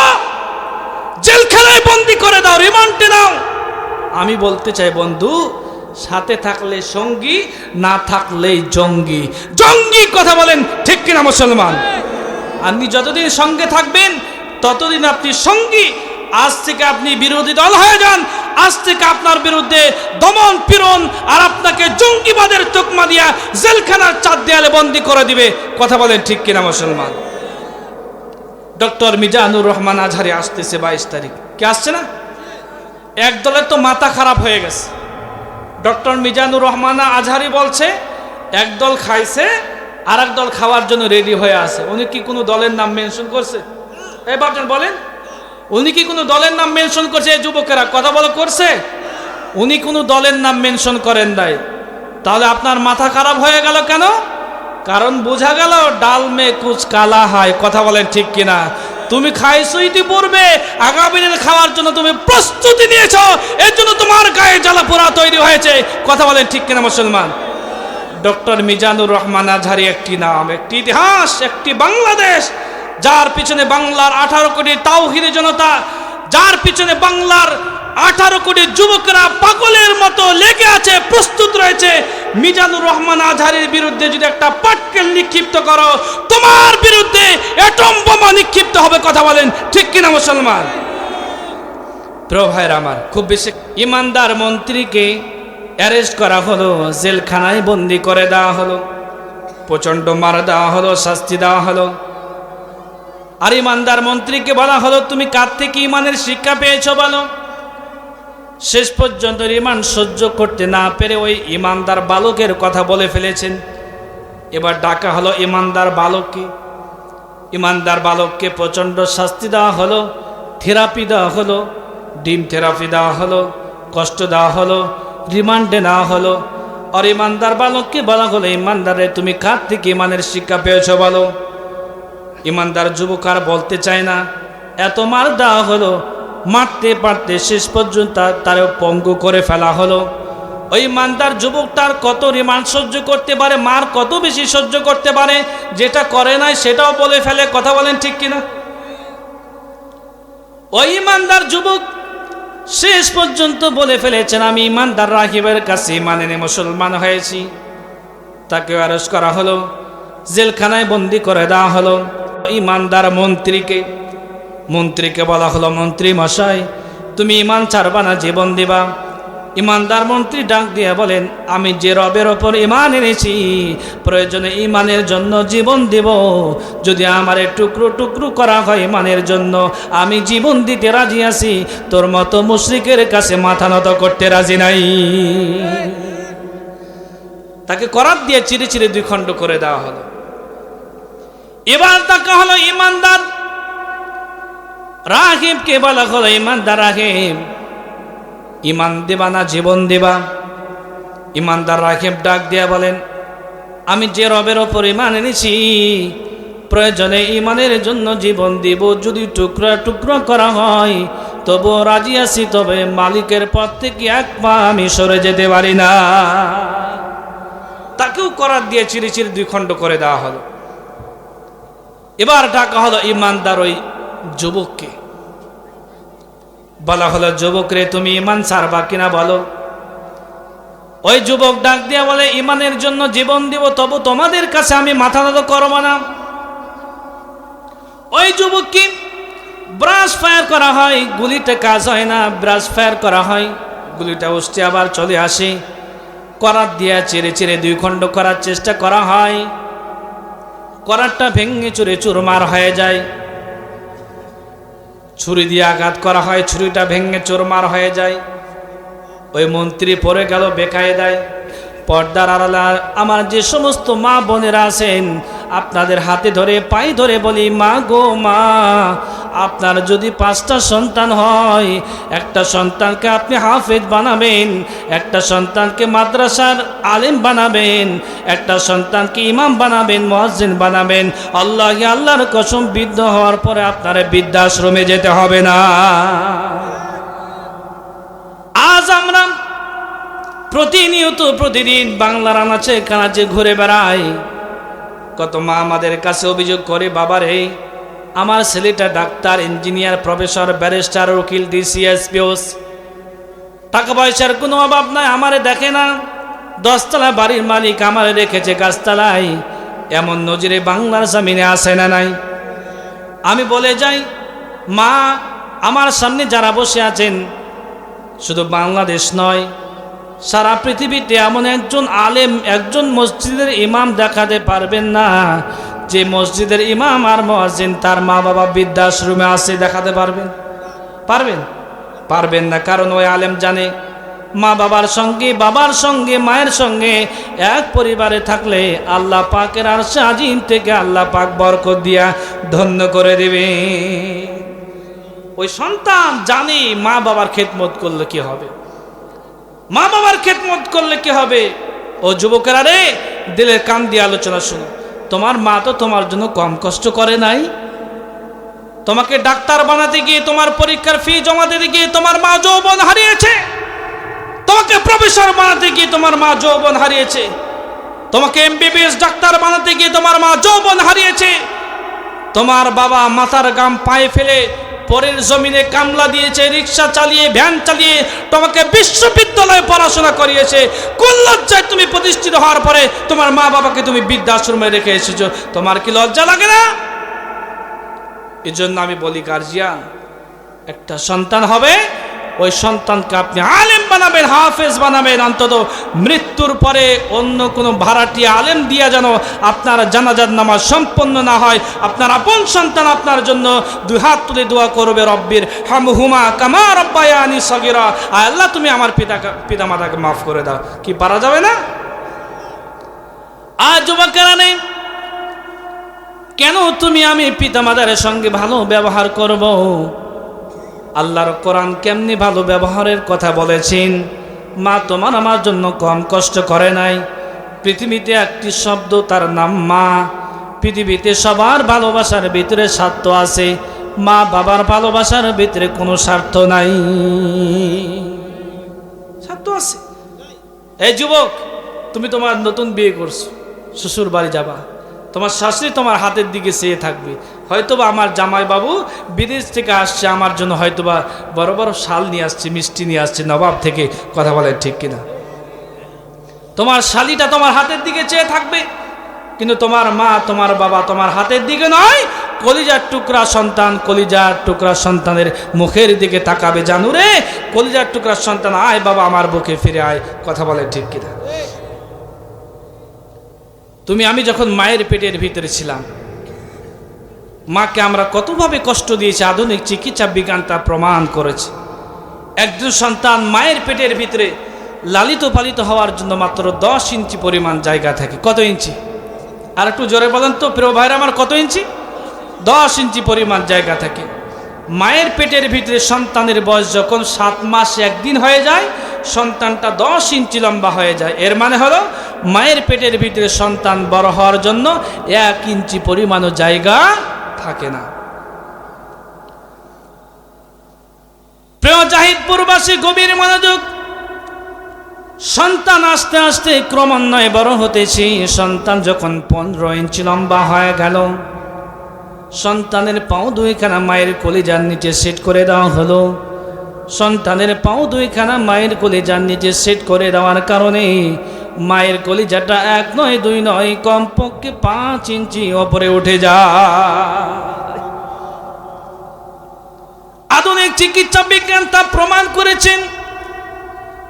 Speaker 1: জেলখানায় বন্দি করে দাও, রিমান্ডে নাও। আমি বলতে চাই বন্ধু, সাথে থাকলে সঙ্গী, না থাকলেই জঙ্গি। জঙ্গি কথা বলেন ঠিক কিনা মুসলমান? আপনি যতদিন সঙ্গে থাকবেন ততদিন আপনি সঙ্গী। আজ থেকে আপনি বিরোধী দল হয়ে যান, আজ থেকে আপনার বিরুদ্ধে দমন পীড়ন আর আপনাকে জঙ্গিবাদের তোকমা দিয়া জেলখানার চার দেয়ালে বন্দি করে দিবে। কথা বলেন ঠিক কিনা মুসলমান? ডক্টর মিজানুর রহমান আজহারি আসতেছে 22 তারিখ। কে আসছে না? এক দলের তো মাথা খারাপ হয়ে গেছে। ডক্টর মিজানুর রহমান আজহারি বলছে এক দল খাইছে আর এক দল খাওয়ার জন্য রেডি হয়ে আছে। উনি কি কোনো দলের নাম মেনশন করছে? এই বাপজান বলেন, উনি কি কোনো দলের নাম মেনশন করছে? এই যুবকেরা কথা বলে করছে? উনি কোনো দলের নাম মেনশন করেন নাই। তাহলে আপনার মাথা খারাপ হয়ে গেল কেন? কারণ বোঝা গেল ডাল মে কুচ কালা হয়। কথা বলেন ঠিক কিনা? তুমি খাইছো ইতিপূর্বে, আগামী দিন খাওয়ার জন্য তুমি প্রস্তুতি নিয়েছো, এর জন্য তোমার গায়ে জ্বালা পোড়া তৈরি হয়েছে। কথা বলেন ঠিক কিনা মুসলমান? ডক্টর মিজানুর রহমান আজহারি একটি নাম, একটি ইতিহাস, একটি বাংলাদেশ, যার পিছনে বাংলার 18 কোটি তাওহীদি জনতা, যার পিছনে বাংলার 18 কোটি যুবকরা পাগলের মতো লেগে আছে, প্রস্তুত রয়েছে। মিজানুর রহমান আজহারির বিরুদ্ধে যদি একটা পাটকেল নিক্ষিপ্ত করো, তোমার বিরুদ্ধে অ্যাটম বোমা নিক্ষিপ্ত হবে। কথা বলেন ঠিক কিনা মুসলমান? প্রিয় ভাইরা আমার, খুব বেশি ইমানদার মন্ত্রীকে অ্যারেস্ট করা হলো, জেলখানায় বন্দি করে দেওয়া হলো, প্রচণ্ড মার দেওয়া হলো, শাস্তি দেওয়া হলো। আর ইমানদার মন্ত্রীকে বলা হলো, তুমি কার থেকে ইমানের শিক্ষা পেয়েছো বলো। শেষ পর্যন্ত রিমান্ড সহ্য করতে না পেরে ওই ইমানদার বালকের কথা বলে ফেলেছেন। এবার ডাকা হলো ইমানদার বালককে। ইমানদার বালককে প্রচণ্ড শাস্তি দেওয়া হলো, থেরাপি দেওয়া হলো, ডিম থেরাপি দেওয়া হলো, কষ্ট দেওয়া হলো, রিমান্ডে নেওয়া হলো। আর ইমানদার বালককে বলা হলো, ইমানদারে তুমি কার থেকে ইমানের শিক্ষা পেয়েছো বলো। ইমানদার যুবক আর বলতে চায় না। এত মার দেওয়া হলো, মারতে পারতে শেষ পর্যন্ত তার পঙ্গু করে ফেলা হলো। ওই ইমানদার যুবক তার কত রিমান্ড সহ্য করতে পারে, মার কত বেশি সহ্য করতে পারে, যেটা করে নাই সেটাও বলে ফেলে। কথা বলেন ঠিক কিনা? ওই ইমানদার যুবক শেষ পর্যন্ত বলে ফেলেছেন, আমি ইমানদার রাকিবের কাছে ইমান এনে মুসলমান হয়েছি। তাকে অ্যারেস্ট করা হলো, জেলখানায় বন্দি করে দেওয়া হলো। ইমানদার মন্ত্রীকে বলা হলো, মন্ত্রী মশাই তুমি ইমান ছাড়বা না, জীবন দিবা। ইমানদার মন্ত্রী ডাক দিয়ে বলেন, আমি যে রবের ওপর ইমান এনেছি, প্রয়োজনে ইমানের জন্য জীবন দিব। যদি আমার টুকরো টুকরো করা হয় ইমানের জন্য, আমি জীবন দিতে রাজি আছি। তোর মতো মুশরিকের কাছে মাথা নত করতে রাজি নাই। তাকে করাত দিয়ে চিরে চিরে 2 খণ্ড করে দেওয়া হলো। এবার তাকা হলো ইমানদার রাগিবকে বলা হলো ইমানদার রাগিব, ইমান দেবা না জীবন দেবা? ইমানদার রাগিব ডাক দিয়া বলেন, আমি যে রবের ওপর ইমান এনেছি প্রয়োজনে ইমানের জন্য জীবন দিব, যদি টুকরা টুকরা করা হয় তবু রাজি আছি, তবে মালিকের পথ থেকে এক পা আমি সরে যেতে পারি না। তাকেও করার দিয়ে চিরে চিরে দুই খণ্ড করে দেওয়া হলো। এবার ডাকা হলো ইমানদার ওই যুবককে, বলা হলো, যুবক রে তুমি ইমান ছাড়বা কিনা বলো? ওই যুবক ডাক দিয়া বলে, ইমানের জন্য জীবন দিব, তবু তোমাদের কাছে আমি মাথা নত করব না। ওই যুবককে ব্রাশ ফায়ার করা হয়, গুলিতে কাজ হয় না, ব্রাশ ফায়ার করা হয়, গুলিটা উঠতে আবার চলে আসে, করাত দিয়া চেরে চেরে দুই খণ্ড করার চেষ্টা করা হয়, করাতটা ভেঙে চুরে চুরমার হয়ে যায়। ছুরি দিয়ে আঘাত করা হয়, ছুরিটা ভেঙে চুরমার হয়ে যায়। ওই মন্ত্রী পড়ে গেল বেকায়দায়। পর্দার আড়ালে আমার যে সমস্ত মা বোনেরা আছেন, আপনাদের হাতে ধরে পায়ে ধরে বলি, মা গো মা, আপনার যদি 5টা সন্তান হয়, একটা সন্তানকে আপনি হাফেজ বানাবেন, একটা সন্তানকে মাদ্রাসার আলেম বানাবেন, একটা সন্তানকে ইমাম বানাবেন, মুয়াজ্জিন বানাবেন। আল্লাহকে আল্লাহর কসম, বৃদ্ধ হওয়ার পরে আপনার বৃদ্ধাশ্রমে যেতে হবে না। আজ আমরা প্রতিদিন বাংলার আনাচে কানাচে ঘুরে বেড়াই। কত মা আমাদের কাছে অভিযোগ করে, বাবারে আমার ছেলেটা ডাক্তার, ইঞ্জিনিয়ার, প্রফেসর, ব্যারিস্টার, উকিল, ডিসিএস, পিওস, টাকা পয়সার কোনো অভাব নাই, আমারে দেখে না। 10 তলা বাড়ির মালিক আমারে রেখেছে গাছতলায়। এমন নজিরে বাংলার জমিনে আসে না নাই? আমি বলে যাই, মা আমার সামনে যারা বসে আছেন, শুধু বাংলাদেশ নয়, সারা পৃথিবীতে এমন একজন আলেম, একজন মসজিদের ইমাম দেখাতে পারবেন না যে মসজিদের ইমাম আর মুয়াজ্জিন তার মা বাবা বৃদ্ধাশ্রমে আছে। দেখাতে পারবেন? পারবেন না। কারণ ওই আলেম জানে, মা বাবার সঙ্গে, বাবার সঙ্গে, মায়ের সঙ্গে এক পরিবারে থাকলে আল্লাহ পাকের আরশে আজিম থেকে আল্লাহ পাক বরকত দিয়া ধন্য করে দেবে। ওই সন্তান জানে মা বাবার খেদমত করলে কি হবে, মা বাবার খেদমত করলে কি হবে। ও যুবকেরা রে, দিলের কান দিয়ে আলোচনা শুনো। তোমার মা তো তোমার জন্য কম কষ্ট করে নাই। তোমাকে ডাক্তার বানাতে গিয়ে, তোমার পরীক্ষার ফি জমা দিতে গিয়ে তোমার মা যৌবন হারিয়েছে। তোমাকে প্রফেসর বানাতে গিয়ে তোমার মা যৌবন হারিয়েছে। তোমাকে এমবিবিএস ডাক্তার বানাতে গিয়ে তোমার মা যৌবন হারিয়েছে। তোমার বাবা মাথার গাম পায়ে ফেলে পরের জমিনে কামলা দিয়েছে, রিক্সা চালিয়ে, ভ্যান চালিয়ে তোমাকে বিশ্ববিদ্যালয়ে পড়াশোনা করিয়েছে। কোন লজ্জায় তুমি প্রতিষ্ঠিত হওয়ার পরে তোমার মা বাবাকে তুমি বৃদ্ধাশ্রমে রেখে এসেছো? তোমার কি লজ্জা লাগে না? এই জন্য আমি বলি, গার্জিয়ান, একটা সন্তান হবে, ওই সন্তানকে আপনি আলেম বানাবেন, হাফেজ বানাবেন। অন্তত মৃত্যুর পরে অন্য কোনো ভাড়াটি আলেম দিয়া যেন আপনার জানাজার নামাজ সম্পন্ন না হয়। আপনার আপন সন্তান আপনার জন্য 2 হাত তুলে দোয়া করবে, রব্বির হামহুমা কামা রব্বায়ানি সগীরা, আল্লাহ তুমি আমার পিতা মাতাকে মাফ করে দাও। কি পারা যাবে না? আজ যুবকেরা নেই কেন তুমি আমি পিতা মাতার সঙ্গে ভালো ব্যবহার করব? আল্লাহর কোরআন কেমনি ভালো ব্যবহারের কথা বলেছেন। মা তোমার আমার জন্য কম কষ্ট করে নাই। পৃথিবীতে একটি শব্দ, তার নাম মা। পৃথিবীতে সবার ভালোবাসার ভিতরে স্বার্থ আছে, মা বাবার ভালোবাসার ভিতরে কোনো স্বার্থ নাই। স্বার্থ আছে। এই যুবক, তুমি তোমার নতুন বিয়ে করছো, শ্বশুর বাড়ি যাবা, তোমার শাশুড়ি তোমার হাতের দিকে চেয়ে থাকবে। হয়তোবা আমার জামাই বাবু বিদেশ থেকে আসছে, আমার জন্য হয়তোবা বড় বড় শাল নিয়ে আসছে, মিষ্টি নিয়ে আসছে নবাব থেকে। কথা বলেন ঠিক কিনা? তোমার শালিটা তোমার হাতের দিকে চেয়ে থাকবে, কিন্তু তোমার মা, তোমার বাবা তোমার হাতের দিকে নয়, কলিজার টুকরা সন্তান, কলিজার টুকরা সন্তানের মুখের দিকে তাকাবে। জানু রে, কলিজার টুকরা সন্তান, আয় বাবা আমার বুকে ফিরে আয়। কথা বলেন ঠিক কিনা? তুমি আমি যখন মায়ের পেটের ভিতরে ছিলাম, মাকে আমরা কতভাবে কষ্ট দিয়েছি, আধুনিক চিকিৎসা বিজ্ঞান তা প্রমাণ করেছে। একজন সন্তান মায়ের পেটের ভিতরে লালিত পালিত হওয়ার জন্য মাত্র 10 ইঞ্চি পরিমাণ জায়গা থাকে। কত ইঞ্চি? আর একটু জোরে বলেন তো প্রিয় ভাইরা আমার, কত ইঞ্চি? 10 ইঞ্চি পরিমাণ জায়গা থাকে। মায়ের পেটের ভিতরে সন্তানের বয়স যখন 7 মাস 1 দিন হয়ে যায়, সন্তানটা 10 ইঞ্চি লম্বা হয়ে যায়। এর মানে হলো মায়ের পেটের ভিতরে সন্তান বড় হওয়ার জন্য 1 ইঞ্চি পরিমাণও জায়গা থাকে না। প্রিয় জাহিদপুরবাসী গভীর মনোযোগ, সন্তান আস্তে আস্তে ক্রমান্বয়ে বড় হতেছে। সন্তান যখন 15 ইঞ্চি লম্বা হয়ে গেল, সন্তানের পাও দুইখানা মায়ের কলিজার নিচে সেট করে দেওয়া হলো। সন্তানের পাও দুইখানা মায়ের কলিজার নিচে সেট করে দেওয়ার কারণে মায়ের কলিজাটা 1 নয় 2 নয়, কমপক্ষে 5 ইঞ্চি ওপরে উঠে যায়। আধুনিক চিকিৎসা বিজ্ঞান তা প্রমাণ করেছেন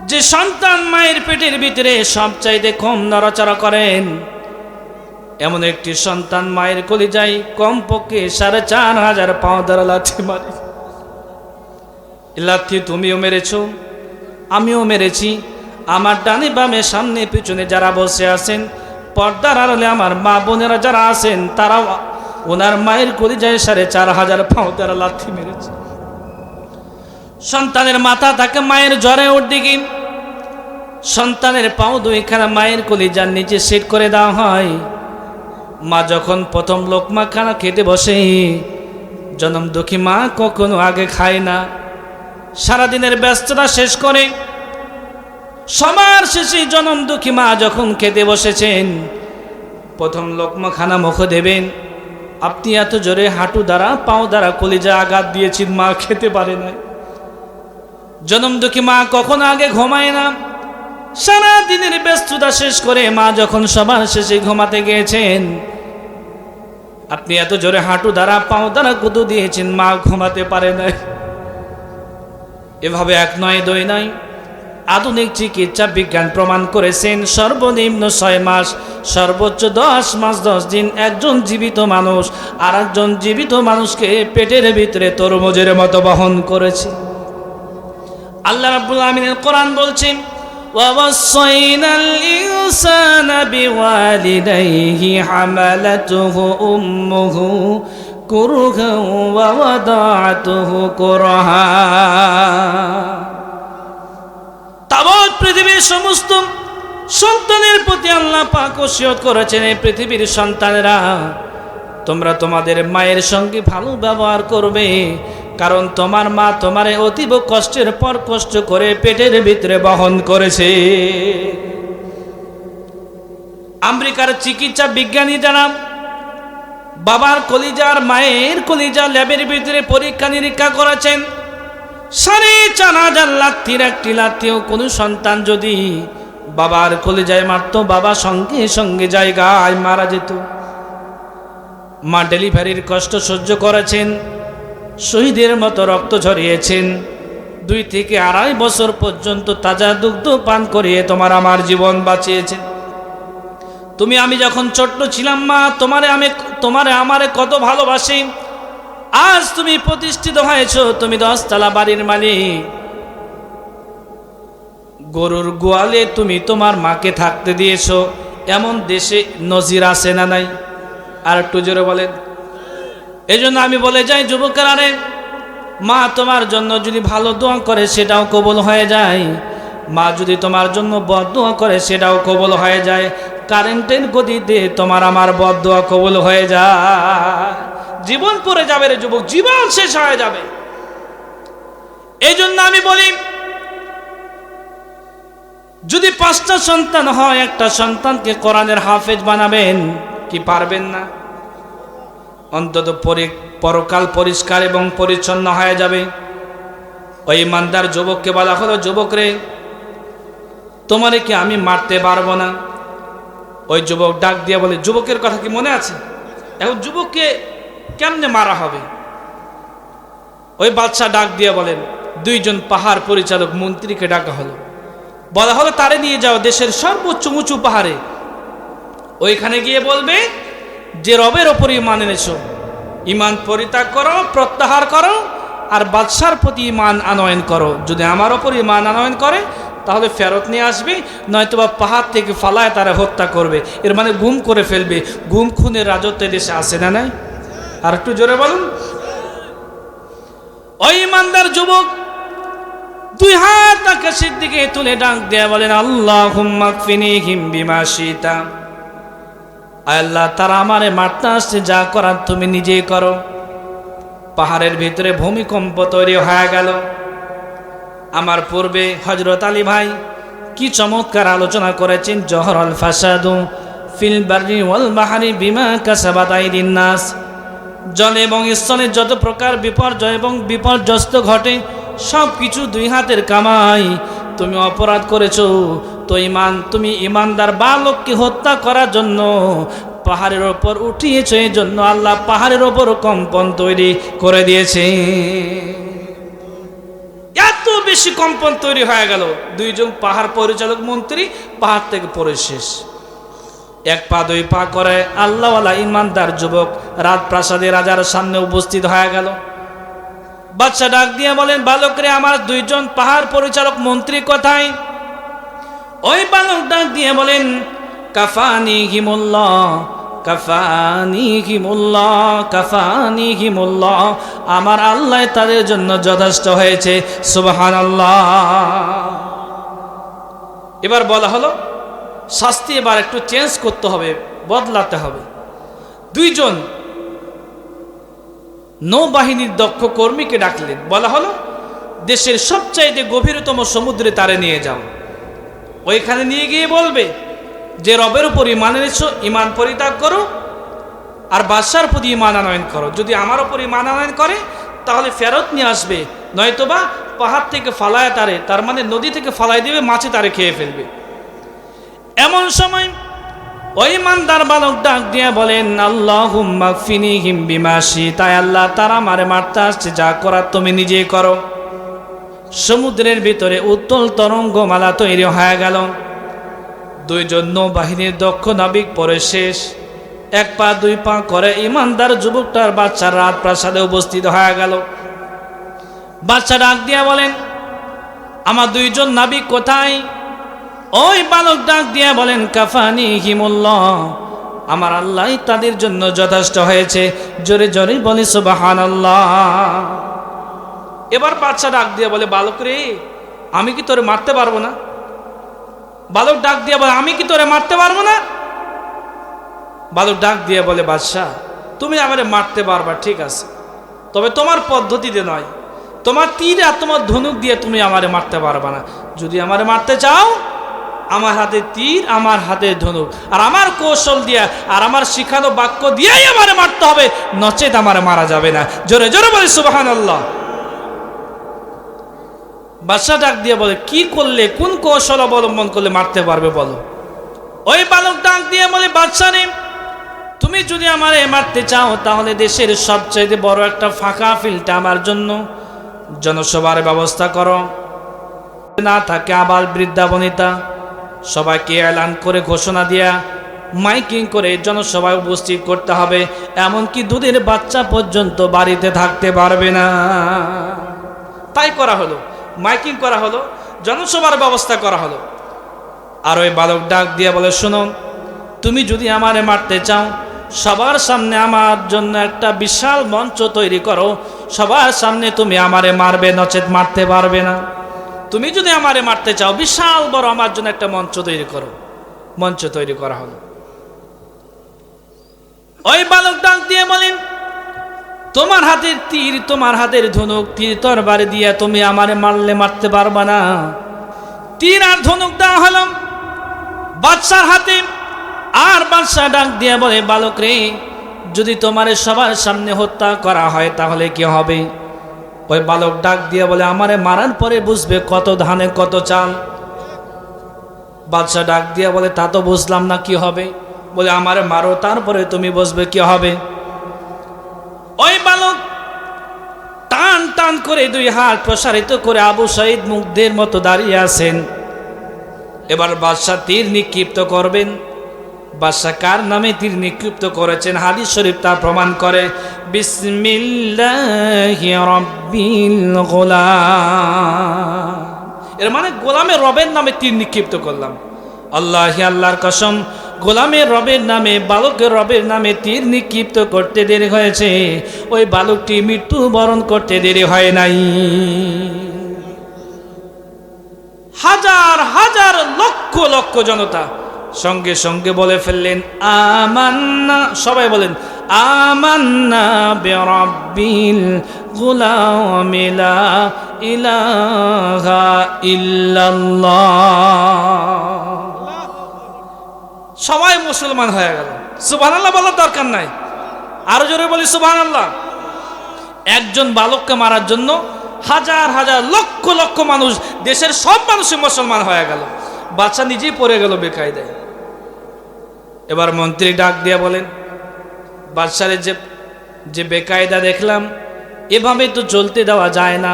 Speaker 1: যে সন্তান মায়ের পেটের ভিতরে সবচাইতে কম নড়াচড়া করেন এমন একটি সন্তান মায়ের কলিজায় কমপক্ষে 4500 পাও দ্বারা লাথি মারে। লাথি তুমিও মেরেছ, আমিও মেরেছি। আমার ডানে বামে সামনে পিছনে যারা বসে আছেন, পর্দার আড়ালে আমার মা বোনেরা যারা আছেন, তারাও ওনার মায়ের কলিজায় 4500 পাও দ্বারা লাথি মেরেছে। সন্তানের মাথা থাকে মায়ের জ্বরে উঠদিকে, সন্তানের পাও দুইখানা মায়ের কলিজার নিচে সেট করে দেওয়া হয়। মা যখন প্রথম লোকমা খানা খেতে বসে, জনম দুঃখী মা কখনো আগে খায় না। সারাদিনের ব্যস্ততা শেষ করে সবার শেষে জনম দুঃখী মা যখন খেতে বসেছেন, প্রথম লোকমা খানা মুখে দেবেন, আপনি এত জোরে হাঁটু দ্বারা পাও দ্বারা কলিজা আঘাত দিয়েছেন, মা খেতে পারে না। জনম দুঃখী মা কখনো আগে ঘুমায় না। সারা দিনের ব্যস্ততা শেষ করে মা যখন সবার শেষে ঘুমাতে গিয়েছেন, আপনি এত জোরে হাঁটু দ্বারা পাও দ্বারা কুদু দিয়েছেন, মা ঘুমাতে পারে না। এভাবে 1 নয় 2 নয়, আধুনিক চিকিৎসা বিজ্ঞান প্রমাণ করেছেন সর্বনিম্ন 6 মাস, সর্বোচ্চ 10 মাস 10 দিন একজন জীবিত মানুষ আর একজন জীবিত মানুষকে পেটের ভিতরে তরমুজের মতো বহন করেছে। আল্লাহ রাব্বুল আমিনের কোরআন বলছেন, وَوَصَّيْنَا الْإِنسَانَ بِوَالِدَيْهِ حَمَلَتْهُ أُمُّهُ كُرْهًا وَوَضَعَتْهُ كُرْهًا। তাবৎ পৃথিবীর সমস্ত সন্তানের প্রতি আল্লাহ পাক ওসিয়ত করেছেন, এই পৃথিবীর সন্তানেরা তোমরা তোমাদের মায়ের সঙ্গে ভালো ব্যবহার করবে, কারণ তোমার মা তোমারে অতীব কষ্টের পর কষ্ট করে পেটের ভিতরে বহন করেছে। আমেরিকার চিকিৎসা বিজ্ঞানী যারা বাবার কলিজার মায়ের কলিজা ল্যাবের ভিতরে পরীক্ষা নিরীক্ষা করেছেন, 4500 লাথির একটি লাথিও কোনো সন্তান যদি বাবার কলিজায় মারত, বাবা সঙ্গে সঙ্গে জায়গায় মারা যেত। মা ডেলিভারির কষ্ট সহ্য করেছেন, শহীদের মতো রক্ত ঝরিয়েছেন, 2 থেকে 2.5 বছর পর্যন্ত তাজা দুগ্ধ পান করিয়ে তোমার আমার জীবন বাঁচিয়েছেন। তুমি আমি যখন ছোট্ট ছিলাম মা, তোমারে আমারে কত ভালোবাসি। আজ তুমি প্রতিষ্ঠিত হয়েছ, তুমি 10 তলা বাড়ির মালিক। গরুর গোয়ালে তুমি তোমার মাকে থাকতে দিয়েছো, এমন দেশে নজির আছে না নাই? আর একটু জোরে বলেন। এই জন্য আমি বলে যাই যুবকেরা, রে মা তোমার জন্য যদি ভালো দোয়া করে সেটাও কবুল হয়ে যায়, মা যদি তোমার জন্য বদদোয়া করে সেটাও কবুল হয়ে যায়। কারেন্টের গতিতে তোমার আমার বদদোয়া কবুল হয়ে যায়, জীবন পড়ে যাবে রে যুবক, জীবন শেষ হয়ে যাবে। এই জন্য আমি বলি, যদি 5টা সন্তান হয়, একটা সন্তানকে কোরআনের হাফেজ বানাবেন, কি পারবেন না? অন্তত পরকাল পরিষ্কার এবং পরিচ্ছন্ন হয়ে যাবে। ওই ইমানদার যুবককে বলা হলো, যুবক রে তোমারে কি আমি মারতে পারবো না? ওই যুবক ডাক দিয়ে বলে, যুবকের কথা কি মনে আছে? এখন যুবককে কেমনে মারা হবে? ওই বাদশা ডাক দিয়ে বলেন, 2 জন পাহাড় পরিচালক মন্ত্রীকে ডাকা হলো, বলা হলো তারে নিয়ে যাও দেশের সর্বোচ্চ উঁচু পাহাড়ে, ওইখানে গিয়ে বলবে যে রবের ওপর ঈমান এনেছো, ঈমান পরিত্যাগ করো, প্রত্যাহার করো, আর বাদশার প্রতি ঈমান আনয়ন করো। যদি আমার ওপর ঈমান আনয়ন করে তাহলে ফেরত নিয়ে আসবি, নয়তোবা পাহাড় থেকে ফালায় তারা হত্যা করবে। এর মানে গুম করে ফেলবে। গুম খুনের রাজত্ব দেশে আসে না নাই? আর একটু জোরে বলুন। ওই ইমানদার যুবক দুই হাত আকাশের দিকে তুলে ডাক দেয়া বলেন, আল্লাহুম্মা কফিনিহিম বিমা শিতা। আল্লাহ, তারা আমারে মারতে আসছে, যা করার তুমি নিজেই করো। পাহাড়ের ভিতরে ভূমিকম্প তৈরি হয়ে গেল। আমার পূর্বে হযরত আলী ভাই কি চমৎকার আলোচনা করেছেন, জহরাল ফাসাদু ফিল বাররি ওয়াল বাহরি বিমা কাসাবাত আইদিন নাস। জল এবং স্থলে যত প্রকার বিপর্যয় এবং বিপর্যস্ত ঘটে সব কিছু দুই হাতের কামাই। তুমি অপরাধ করেছো, তুমি ইমানদার বালককে হত্যা করার জন্য পাহাড়ের ওপর উঠিয়েছো। এই জন্য আল্লাহ পাহাড়ের ওপর কম্পন তৈরি করে দিয়েছে। এত বেশি কম্পন তৈরি হয়ে গেল, দুইজন পাহাড় পরিচালক মন্ত্রী পাহাড় থেকে পড়ে শেষ। এক পা দুই পা করে আল্লাহওয়ালা ইমানদার যুবক রাজপ্রাসাদে রাজার সামনে উপস্থিত হয়ে গেল। বাদশা ডাক দিয়ে বলেন, বালকরে, আমার দুইজন পাহাড় পরিচালক মন্ত্রী কোথায়? ওই বালক ডাক দিয়ে বলেন, কাফানিহিমুল্লাহ কাফানিহিমুল্লাহ কাফানিহিমুল্লাহ। আমার আল্লাহ তাদের জন্য যথেষ্ট হয়েছে। সুবহানাল্লাহ। এবার বলা হলো শাস্তি এবার একটু চেঞ্জ করতে হবে, বদলাতে হবে। দুইজন নৌবাহিনীর দক্ষ কর্মীকে ডাকলেন। বলা হলো দেশের সবচাইতে গভীরতম সমুদ্রে তারে নিয়ে যাও। ওইখানে নিয়ে গিয়ে বলবে যে রবের উপর ইমান এনেছো, ইমান পরিত্যাগ করো আর বাদশার প্রতি ইমান আনয়ন করো। যদি আমার উপর ইমান আনয়ন করে তাহলে ফেরত নিয়ে আসবে, নয়তোবা পাহাড় থেকে ফালায় তার মানে নদী থেকে ফালাই দেবে, মাছে তারে খেয়ে ফেলবে। এমন সময় ওই ইমানদার বালক ডাক দিয়ে বলেন, আল্লাহুম্মা কফিনিহিম বিমা শিতা। আল্লাহ, তারা আমারে মারতে আসছে, যা করার তুমি নিজেই করো। সমুদ্রের ভিতরে উত্তল তরঙ্গমালা তৈরি হয়ে গেল। দুইজন নৌবাহিনীর দক্ষ নাবিক পরে শেষ। এক পা দুই পা করে ইমানদার যুবকটার বাচ্চার রাজপ্রাসাদে উপস্থিত হয়ে গেল। বাচ্চা ডাক দিয়া বলেন, আমার দুইজন নাবিক কোথায়? ওই বালক ডাক দিয়া বলেন, কাফানিহিমুল্লাহ। আমার আল্লাহ তাদের জন্য যথেষ্ট হয়েছে। জোরে জোরে বলি সুবহানাল্লাহ। এবার বাচ্চা ডাক দিয়া বলে, বালক রে, আমি কি তোরে মারতে পারবো না? বালক ডাক দিয়া বলে, আমি কি তোরে মারতে পারবো না? বালক ডাক দিয়া বলে, বাদশা, তুমি আমারে মারতে পারবা, ঠিক আছে, তবে তোমার পদ্ধতিতে নয়। তোমার তীর আর তোমার ধনুক দিয়ে তুমি আমারে মারতে পারবা না। যদি আমারে মারতে চাও, আমার হাতে তীর, আমার হাতে ধনুক, আর আমার কৌশল দিয়া আর আমার শিখানো বাক্য দিয়েই আমারে মারতে হবে, নচেত আমারে মারা যাবে না। জোরে জোরে বলি সুবহানাল্লাহ। বাদশা ডাক দিয়ে বলে, কি করলে, কোন কৌশল অবলম্বন করলে মারতে পারবে বলো? ওই বালক ডাক দিয়ে বলে, বাদশা নে, তুমি যদি আমারে মারতে চাও তাহলে দেশের সবচেয়ে বড় একটা ফাঁকা ফিল্ডটা আমার জন্য জনসভার ব্যবস্থা করো। না থাকে আবার বৃদ্ধা বনিতা সবাইকে এলান করে ঘোষণা দিয়া মাইকিং করে জনসভায় উপস্থিত করতে হবে। এমনকি দুধের বাচ্চা পর্যন্ত বাড়িতে থাকতে পারবে না। তাই করা হলো, মাইকিং করা হলো, জনসভার ব্যবস্থা করা হলো। আর ওই বালক ডাক দিয়ে বলে, শোনো, তুমি যদি আমারে মারতে চাও, সবার সামনে আমার জন্য একটা বিশাল মঞ্চ তৈরি করো। সবার সামনে তুমি আমারে মারবে, নচেত মারতে পারবে না। তুমি যদি আমারে মারতে চাও, বিশাল বড় আমার জন্য একটা মঞ্চ তৈরি করো। মঞ্চ তৈরি করা হলো। ওই বালক ডাক দিয়ে বলেন, তোমার হাতের তীর, তোমার হাতের ধনুক, তীর তরবারি দিয়ে তুমি আমারে মারলে মারতে পারবা না। তীর আর ধনুক দেওয়া হলো বাদশার হাতে। আর বাদশা ডাক দিয়ে বলে, বালক রে, যদি তোমারে সবার সামনে হত্যা করা হয় তাহলে কি হবে? ওই বালক ডাক দিয়ে বলে, আমারে মারার পরে বুঝবে কত ধানে কত চাল। বাদশা ডাক দিয়ে বলে, তা তো বুঝলাম না, কি হবে? বলে, আমারে মারো, তারপরে তুমি বুঝবে কি হবে। ওই বালক টান টান করে দুই হাত প্রসারিত করে আবু সাঈদ মুগ্ধের মতো দাঁড়িয়ে আছেন। এবার বাদশা তীর নিক্ষিপ্ত করবেন। বাদশা কার নামে তীর নিক্ষিপ্ত করেছেন হাদিস শরীফ তা প্রমাণ করে। বিসমিল্লাহি রাব্বিল গুলাম। এর মানে গোলামের রবের নামে তীর নিক্ষিপ্ত করলাম। আল্লাহর কসম, গোলামের রবের নামে, বালকের রবের নামে তীর নিক্ষিপ্ত করতে দেরি হয়েছে, ওই বালকটি মৃত্যুবরণ করতে দেরি হয় নাই। হাজার হাজার লক্ষ লক্ষ জনতা সঙ্গে সঙ্গে বলে ফেললেন আমান্না, সবাই বলেন আমান্না বিরাব্বিল গুলাম লা ইলাহা ইল্লাল্লাহ। সবাই মুসলমান হয়ে গেল। সুবহানাল্লাহ বলার দরকার নাই, আরো জোরে বলি সুবহানাল্লাহ। একজন বালককে মারার জন্য হাজার হাজার লক্ষ লক্ষ মানুষ, দেশের সব মানুষই মুসলমান হয়ে গেল। বাচ্চা নিজেই পড়ে গেল বেকায়দায়। এবার মন্ত্রী ডাক দিয়ে বলেন, বাদশারে যে বেকায়দা দেখলাম, এভাবে তো চলতে দেওয়া যায় না,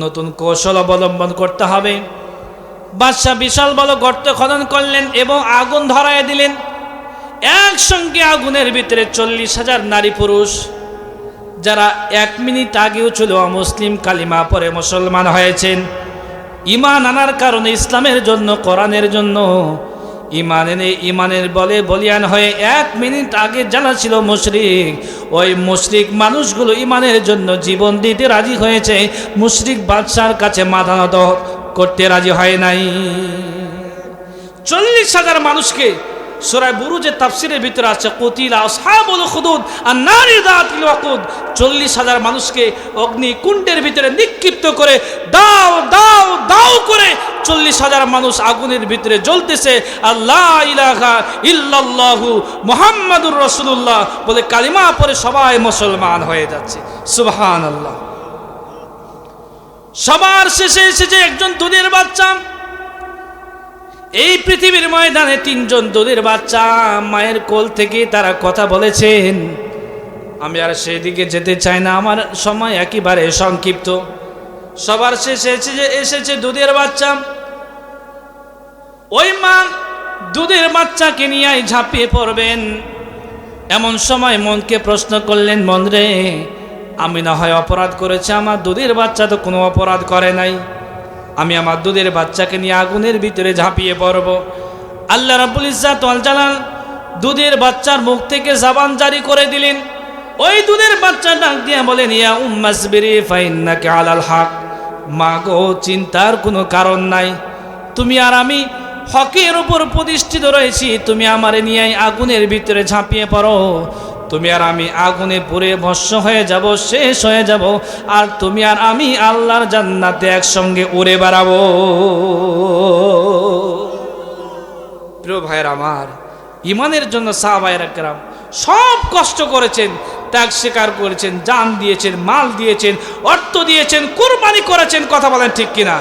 Speaker 1: নতুন কৌশল অবলম্বন করতে হবে। বাদশাহ বিশাল বড় গর্ত খনন করলেন এবং আগুন ধরায় দিলেন। একসঙ্গে আগুনের ভিতরে 40,000 নারী পুরুষ, যারা 1 মিনিট আগেও ছিল অমুসলিম, কালিমা পরে মুসলমান হয়েছেন, ঈমান আনার কারণে, ইসলামের জন্য, কোরআনের জন্য ঈমানের বলে বলিয়ান হয়ে 1 মিনিট আগে যারা ছিল মুশরিক, ওই মুশরিক মানুষগুলো ঈমানের জন্য জীবন দিতে রাজি হয়েছে, মুশরিক বাদশার কাছে মাথা নত করতে রাজি হয় নাই। 40,000 মানুষকে সূরা বুরুজের তাফসীরের ভিতরে আছে কুতিলা আসহাবুল উখদুদ আন-নারি যাতিল ওয়াকুদ, 40,000 মানুষকে অগ্নিকুণ্ডের ভিতরে নিক্ষিপ্ত করে দাও দাও দাও করে 40,000 মানুষ আগুনের ভিতরে জ্বলতেছে। আল্লাহ ইলাহা ইল্লাল্লাহু মুহাম্মাদুর রাসূলুল্লাহ বলে কালিমা পড়ে সবাই মুসলমান হয়ে যাচ্ছে। সুবহানাল্লাহ। সবার শেষে এসেছে একজন দুধের বাচ্চা। এই পৃথিবীর ময়দানে 3 জন দুধের বাচ্চা মায়ের কোল থেকে তারা কথা বলেছেন। আমি আর সেদিকে যেতে চাই না, আমার সময় একেবারে সংক্ষিপ্ত। সবার শেষে এসেছে দুধের বাচ্চা। ওই মা দুধের বাচ্চাকে নিয়ে ঝাঁপিয়ে পড়বেন। এমন সময় মনকে প্রশ্ন করলেন, মন রে, আমি না হয় অপরাধ করেছি, আমার দুধের বাচ্চা তো কোনো অপরাধ করে নাই, আমি আমার দুধের বাচ্চাকে নিয়ে আগুনের ভিতরে ঝাঁপিয়ে পড়ব। আল্লাহ রাব্বুল ইজ্জাত ওয়াল জালাল দুধের বাচ্চার মুখ থেকে জবান জারি করে দিলেন। ওই দুধের বাচ্চা ডাক দিয়ে বলেন, ইয়া উম্মাসবিরি ফাইন্নাকা আলাল হক। মা গো, চিন্তার কোনো কারণ নাই, তুমি আর আমি হকের উপর প্রতিষ্ঠিত রয়েছি, তুমি আমারে নিয়ে আগুনের ভিতরে ঝাঁপিয়ে পড়ো, তুমি আর আমি আগুনে পুড়ে ভস্ম হয়ে যাব, শেষ হয়ে যাব, আর তুমি আর আমি আল্লাহর জান্নাতে একসঙ্গে উড়ে বেড়াবো। প্রিয় ভাইয়ের আমার, ঈমানের জন্য সাহাবায়ে কেরাম সব কষ্ট করেছেন, ত্যাগ স্বীকার করেছেন, জান দিয়েছেন, মাল দিয়েছেন, অর্থ দিয়েছেন, কুরবানি করেছেন। কথা বলেন ঠিক কিনা?